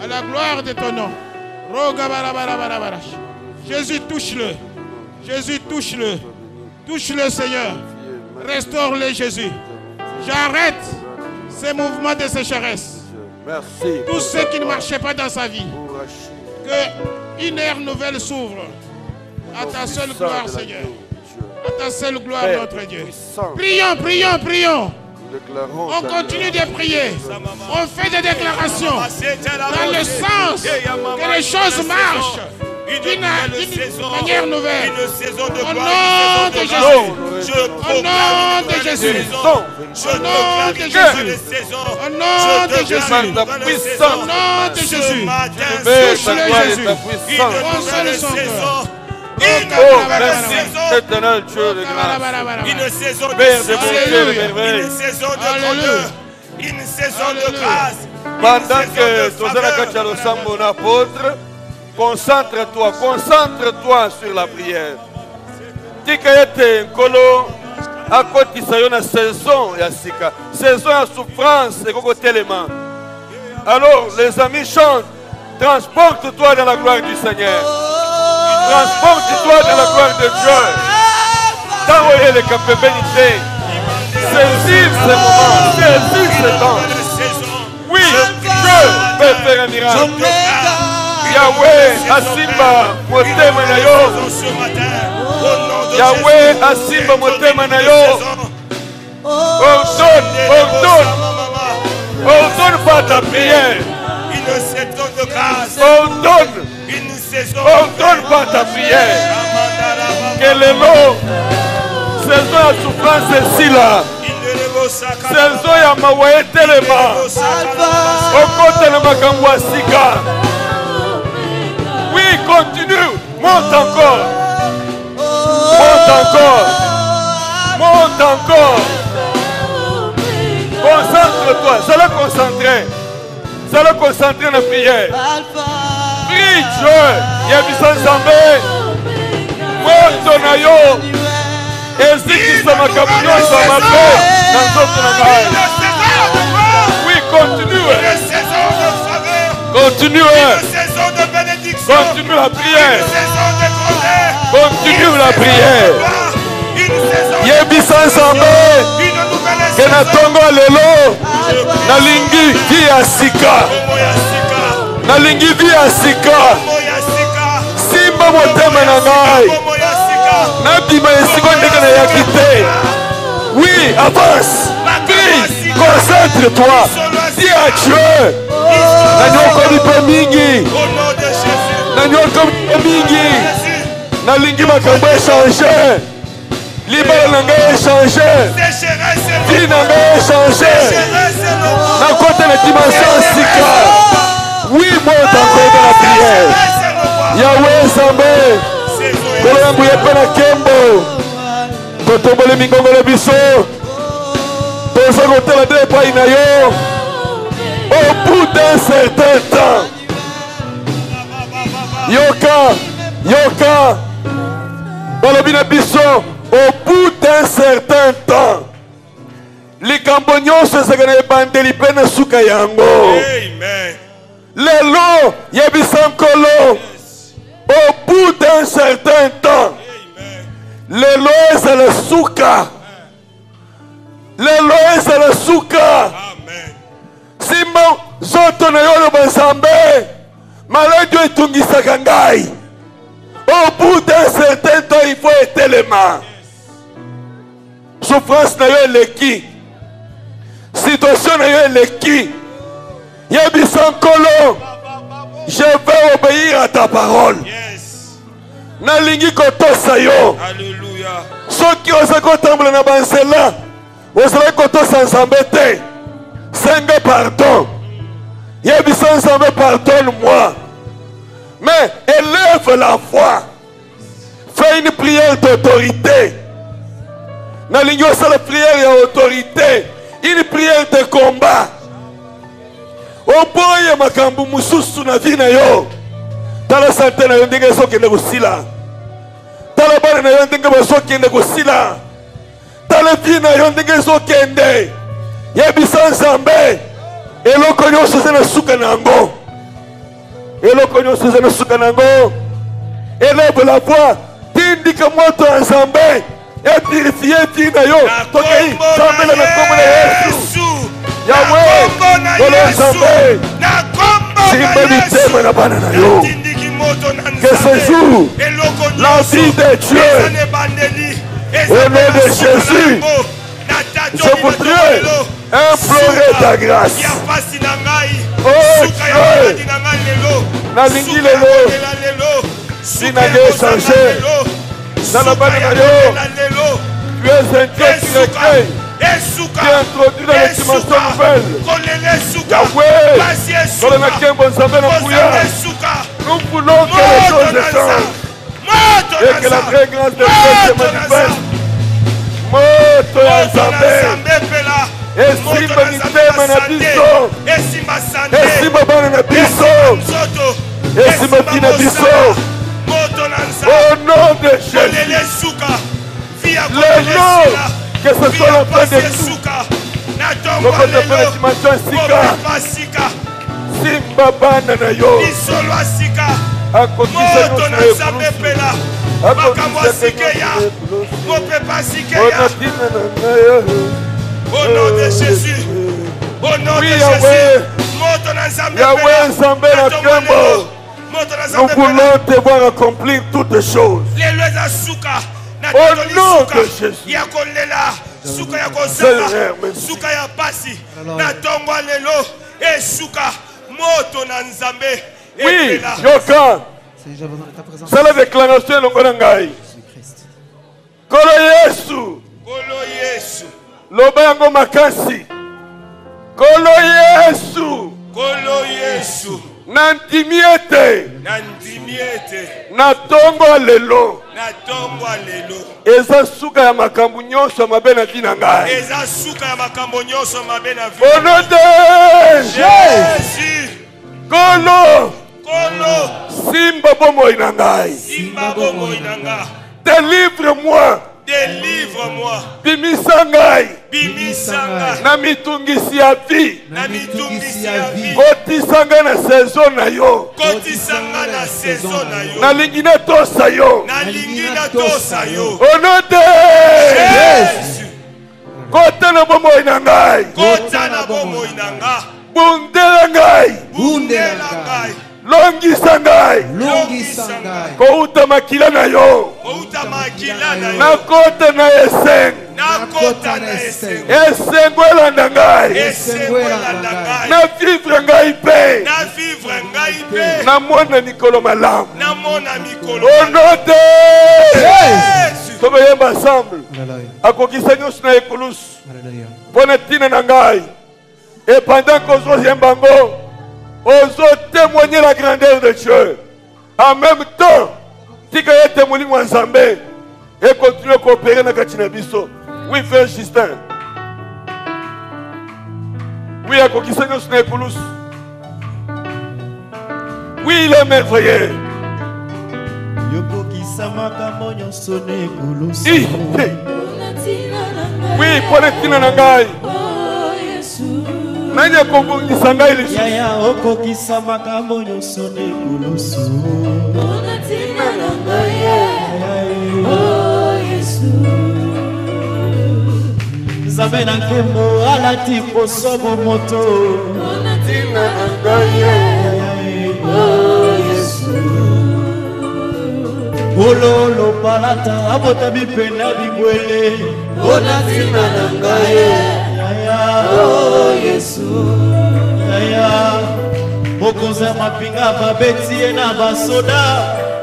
Speaker 5: à la gloire de ton nom. Jésus, touche-le. Jésus, touche-le. Touche-le, Seigneur. Restaure-le, Jésus. J'arrête ces mouvements de sécheresse.
Speaker 1: Merci.
Speaker 5: Tout ce qui ne marchait pas dans sa vie. Que une ère nouvelle s'ouvre. À ta seule gloire, Seigneur. À ta seule gloire, notre Dieu. Prions, prions, prions. On continue de prier. On fait des déclarations dans le sens que les choses marchent d'une manière nouvelle. Au nom de Jésus. Au nom de Jésus. Au nom de Jésus. Au nom de Jésus. Au nom de Jésus. Touche-le, Jésus. Console son cœur.
Speaker 1: Éternel Dieu de grâce,
Speaker 4: Une saison de
Speaker 1: Père de bonté, de merveille,
Speaker 4: une saison de bonheur, une saison de grâce.
Speaker 1: pendant que tu as le sang mon apôtre, concentre-toi sur la prière. Tikayete nkolo akotisa yo na saison ya sika, saison ya souffrance et koko tellement. Alors les amis chantent, transporte-toi dans la gloire du Seigneur. Transporte-toi dans la gloire de Dieu. T'envoyer les capabilités. Saisis ce moment. Saisis ce temps. Oui, Dieu peut faire un miracle. Yahweh asimba motema na yo. Yahweh asimba motema na yo. Ordonne par ta prière.
Speaker 4: Une saison de grâce.
Speaker 1: Ordonne par ta prière. Que le lot, saison ya souffrance ici là. Saison ya mawaye telema. Okote na makambo ya sika. Oui, continue. Monte encore. Monte encore. Monte encore. Concentre-toi. Sois concentré. Sois concentré dans la prière. Prie Dieu. Yebisa Nzambe. Moto na yo. Ezikisa makambo nyonso ya mabe na nzoto na ngai. Oui, continue. Continue. Continue la prière. Continue la prière. Yebisa Nzambe. Que na tongo lelo. Nalingi vi ya sika. Nalingi vi ya sika. Simba motema na ngai. Nabima esiko ndenge na yakite. Oui, avance. Prie. Concentre-toi. Dis à Dieu. Nanyoko lipe mingi. Nanyoko lipe mingi. Nalingi makambo échanger. Libala na ngai échanger. Vie na ngai échanger. Na côté la dimension sika. Oui, monte encore dans la prière. Yahweh Nzambe. Kolo yangu yepe na kembo. Kotombole mingongole biso. Toza kotela de epai na yo. Au bout d'un certain temps. Yoka. Balobi na biso. Au bout d'un certain temps. Likambo nyonso ezalaka na ebandeli mpe na suka yango.
Speaker 4: Amen.
Speaker 1: Lelo yebisa nkolo. Au bout d'un certain temps. Lelo ezala suka. Lelo ezala suka.
Speaker 4: Amen.
Speaker 1: Simba zoto na yo loba Nzambe. Maladi etungisaka ngai. Au bout d'un certain temps il faut etelema. Souffrance na yo eleki. Situation na yo eleki. Yebisa nkolo. Je vais obéir à ta parole.
Speaker 4: Yes.
Speaker 1: Nalingi kotosa yo.
Speaker 4: Alléluia.
Speaker 1: Soki oza kotambola na banzela. Ozala kotosa Nzambe te. Senga pardon. Yebisa Nzambe pardonne-moi. Mais élève la voix. Fais une prière d'autorité. Nalingi osala prière ya autorité. Une prière de combat. Oboye makambu mususu na vie na yo. Tala santé na yo ndenge ezokende kosila. Tala bana na yo ndenge bazokende kosila. Tala vie na yo ndenge ezokende. Yebisa Nzambe. Eloko nyonso eza na suka na yango. Eloko nyonso eza na suka na yango. Élève la voix. Tindika moto ya Nzambe. Epurifie vie na yo. Tokei Nzambe na kombo na Yesu. Yahweh, Kolo Nzambe, simba mitema na bana na yo. Que ce jour, la vie de Dieu, au nom de Jésus, je voudrais implorer ta grâce. Oh Dieu, nalingi lelo, sinage changé, dans la bana na yo, tu es un Dieu qui recueille. Qui est introduit dans les dimensions nouvelles. Yahweh, dans le Nakembo Nzambe na Pouya, nous voulons que les choses changent et que la vraie grâce de Dieu se manifeste. Moto ya Nzambe, esimba mitema na biso, esimba bana na biso, esimba tina biso, au nom de Jésus. Le nom que ce soit la fin de tout. Loko te fele dimension sika. Simba bana na yo. Akokisa nyonso na ekulusu. Akokisa
Speaker 4: au nom de Jésus. Au nom de Jésus.
Speaker 1: Yahweh Nzambe na Kembo. Nous voulons te voir accomplir toutes choses. Au nom de Jésus. Seigneur, merci. Oui, Yoka. C'est la déclaration de Ngonangai. Kolo Yesu. Loba yango makasi. Kolo Yesu. Nantimiete. Na tongo lelo. Eza suka ya makambo nyonso mabe na vina ngai. Au nom de Jésus. Kolo. Simba bomo inangai. Délivre-moi. Bimisangai. Na mitungisi ya vie. Kotisanga na saison na yo. Na lingina tosa yo. Au nom de Jésus. Kota na bomo inangai. Bundela ngai. Longisa ngai. Kouta makila na yo. Na kota na eseng. Esengwela na ngai. Na vivre ngai pe. Na mwana mikolo malamu. Au nom de Jésus. Tobe yemba ensemble. Akokisa nyonso na ekulusu. Pona tina na ngai. Et pendant qu'on yemba ngo, osons témoigner la grandeur de Dieu. En même temps, si vous êtes témoigné en Zambé et continuez à coopérer dans le Bisso. Oui, frère Justin. Oui, à quoi qui s'est nous Poulos. Oui, il est merveilleux. Oui, Poletina Nangai. Nanya kobungisa ngai lisu.
Speaker 2: Yaya okokisa makambo nyonso nekulusu.
Speaker 3: Bona tina na ngai. Oh Yesu.
Speaker 2: Nzambe na nkembo alati poso moto.
Speaker 3: Bona tina na ngai. Oh Yesu.
Speaker 2: Ololo palata abota bipena bibwele.
Speaker 3: Bona tina na ngai. Oh Yesu.
Speaker 2: Mokonza mapinga babeti na basoda.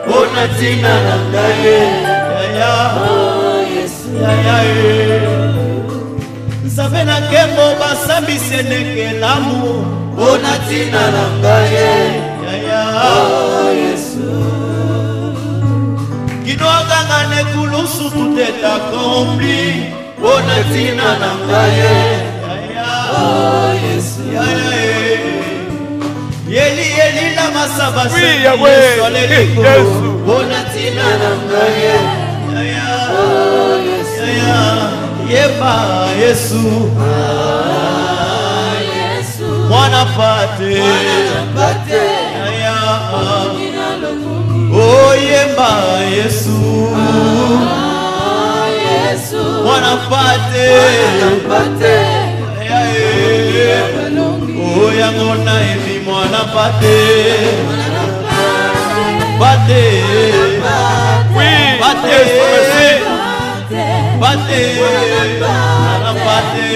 Speaker 3: Bona tina na ngai. Oh Yesu.
Speaker 2: Nzambe na nkembo basambisi nekelamu.
Speaker 3: Bona tina na ngai. Oh Yesu.
Speaker 2: Kinoaganga nekulusu tout est accompli.
Speaker 3: Bona tina na ngai. Oh Yesu.
Speaker 2: Yeli la masaba.
Speaker 1: Oui, Yahweh. Yesu.
Speaker 3: Bona tina na ngai. Oh Yesu.
Speaker 2: Yeba Yesu.
Speaker 3: Yesu.
Speaker 2: Mwana pate. Oh yeba Yesu. Mwana pate. Oh yangona evi mwana pate. Pate.
Speaker 1: Oui,
Speaker 2: Pate. Pate. Mwana pate.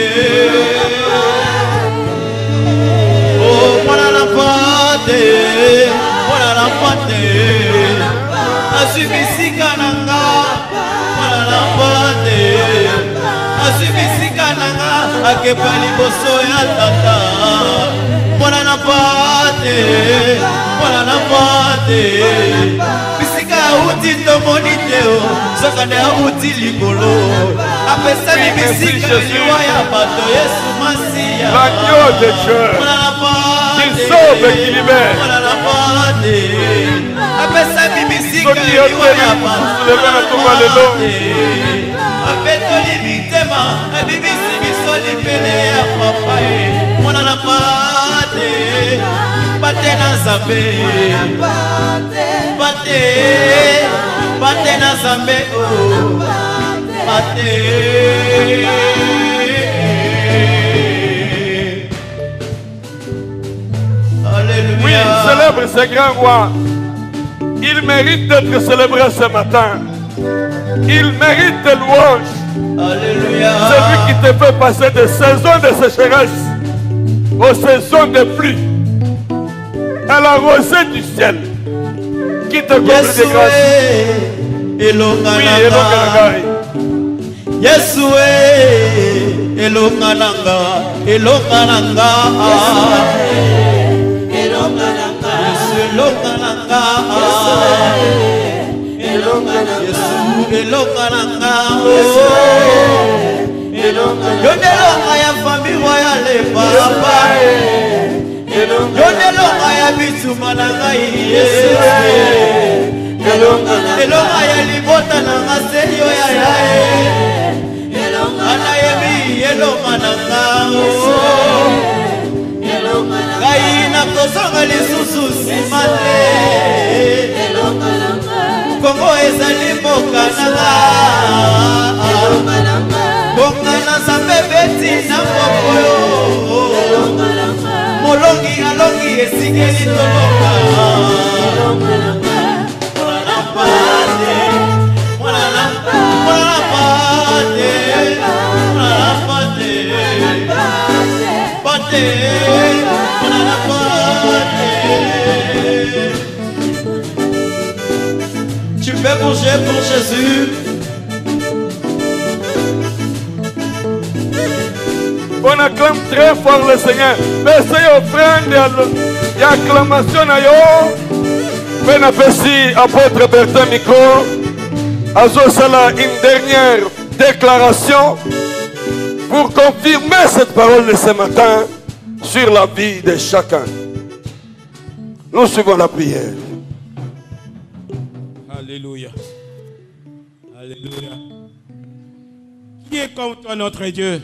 Speaker 2: Oh mwana pate. Mwana pate. Asubisika nanga. Mwana pate. Asubisika nanga. Akepali boso ya tata. Mwana pate. Mwana pate. Bisika uti tomoniteo. Sokane uti likolo. Apesa bisika liwa ya bato Yesu Masia.
Speaker 1: l'agneau de Dieu.
Speaker 2: Mwana pate.
Speaker 1: Qui sauve et qui libère.
Speaker 2: Mwana pate. Apesa bisika
Speaker 1: Soki
Speaker 2: liwa
Speaker 1: yote
Speaker 2: ya
Speaker 1: ni
Speaker 2: bato.
Speaker 1: leva na tonga lelo.
Speaker 2: Apetoli mitema. Abibisi bisoli pele ya papa. Mwana na pate. Pate na Nzambe. Pate. Pate na Nzambe. Pate.
Speaker 1: Oui,
Speaker 2: Alléluia.
Speaker 1: célèbre ce grand roi. Il mérite d'être célébré ce matin. Il mérite de louange.
Speaker 3: Alléluia.
Speaker 1: Celui qui te fait passer de saisons de sécheresse aux saisons de pluie. À la rosée du ciel. Qui te comble de grâce. Oui, Elongananga.
Speaker 3: Yesue, Elongananga, Elongananga, Elongananga, Elongananga, Elongananga, Elongananga ya famille royale papa, Elongananga ya bitumananga Elonga ya libota nanga seyo ya Anayebi elonga nanga Gai na kozonga lisusu simate Kongo ezali mboka nanga Bonga na zambe beti na mokoyo Molongi alongi esikeli toloka Tu peux bouger pour Jésus.
Speaker 1: On acclame très fort le Seigneur. Merci offrande et acclamation à yo. Ben apprécie apôtre Bertin Miko. Azosala une dernière déclaration pour confirmer cette parole de ce matin sur la vie de chacun. Nous suivons la prière.
Speaker 5: Alléluia. Alléluia. Qui est comme toi, notre Dieu?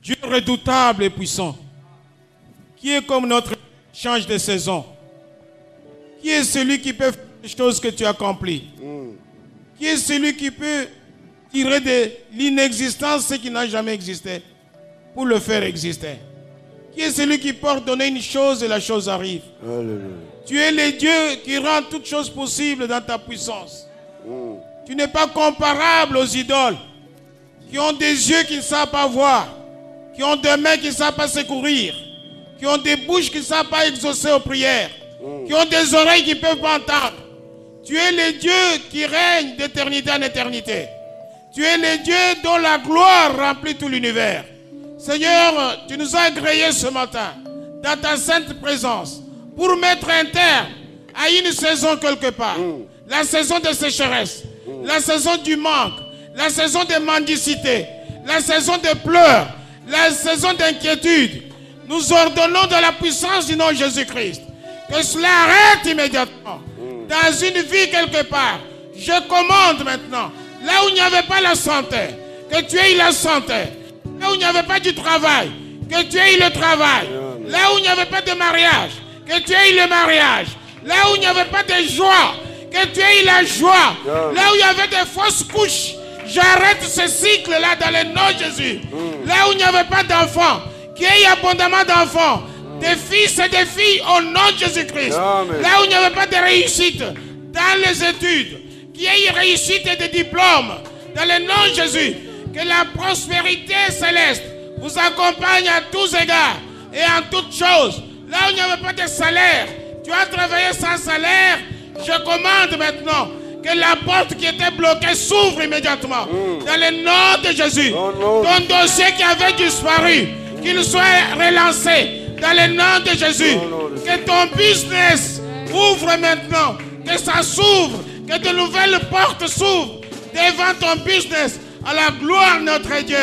Speaker 5: Dieu redoutable et puissant. Qui est comme notre change de saison? Qui est celui qui peut faire les choses que tu accomplis? Qui est celui qui peut tirer de l'inexistence ce qui n'a jamais existé pour le faire exister? Qui est celui qui peut ordonner une chose et la chose arrive? Alléluia. Tu es le Dieu qui rend toutes choses possibles dans ta puissance. Tu n'es pas comparable aux idoles qui ont des yeux qui ne savent pas voir, qui ont des mains qui ne savent pas secourir, qui ont des bouches qui ne savent pas exaucer aux prières, qui ont des oreilles qui ne peuvent pas entendre. Tu es le Dieu qui règne d'éternité en éternité. Tu es le Dieu dont la gloire remplit tout l'univers. Seigneur, tu nous as agréés ce matin dans ta sainte présence pour mettre un terme à une saison quelque part. La saison de sécheresse, la saison du manque, la saison de mendicité, la saison de pleurs, la saison d'inquiétude. Nous ordonnons dans la puissance du nom de Jésus-Christ que cela arrête immédiatement. Dans une vie quelque part, je commande maintenant, là où il n'y avait pas la santé, que tu aies la santé. Là où il n'y avait pas du travail, que tu aies le travail. Là où il n'y avait pas de mariage, que tu aies le mariage. Là où il n'y avait pas de joie, que tu aies la joie. Là où il y avait des fausses couches, j'arrête ce cycle-là dans le nom de Jésus. Là où il n'y avait pas d'enfants, qu'il y ait abondamment d'enfants, des fils et des filles au nom de Jésus-Christ. Là où il n'y avait pas de réussite dans les études, qu'il y ait réussite et des diplômes dans le nom de Jésus. Que la prospérité céleste vous accompagne à tous égards et en toutes choses. Là où il n'y avait pas de salaire, tu as travaillé sans salaire, je commande maintenant que la porte qui était bloquée s'ouvre immédiatement. Dans le nom de Jésus. Ton dossier qui avait disparu, qu'il soit relancé. Dans le nom de Jésus. Que ton business ouvre maintenant. Que ça s'ouvre. Que de nouvelles portes s'ouvrent devant ton business. À la gloire de notre Dieu.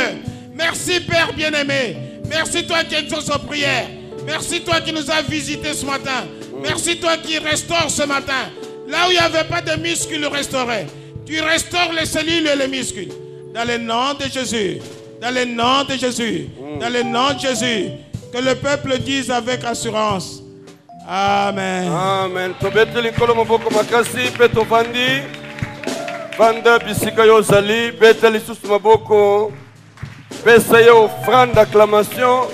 Speaker 5: Merci Père bien-aimé. Merci toi qui exauces aux prières. Merci toi qui nous as visités ce matin. Merci toi qui restaures ce matin. Là où il n'y avait pas de muscles restaurés, tu restaures les cellules et les muscles. Dans le nom de Jésus. Dans le nom de Jésus. Dans le nom de Jésus. Que le peuple dise avec assurance. Amen.
Speaker 1: Amen. Vanda bisika yozali, beta lisusu maboko, pesa yo offrande d'acclamation.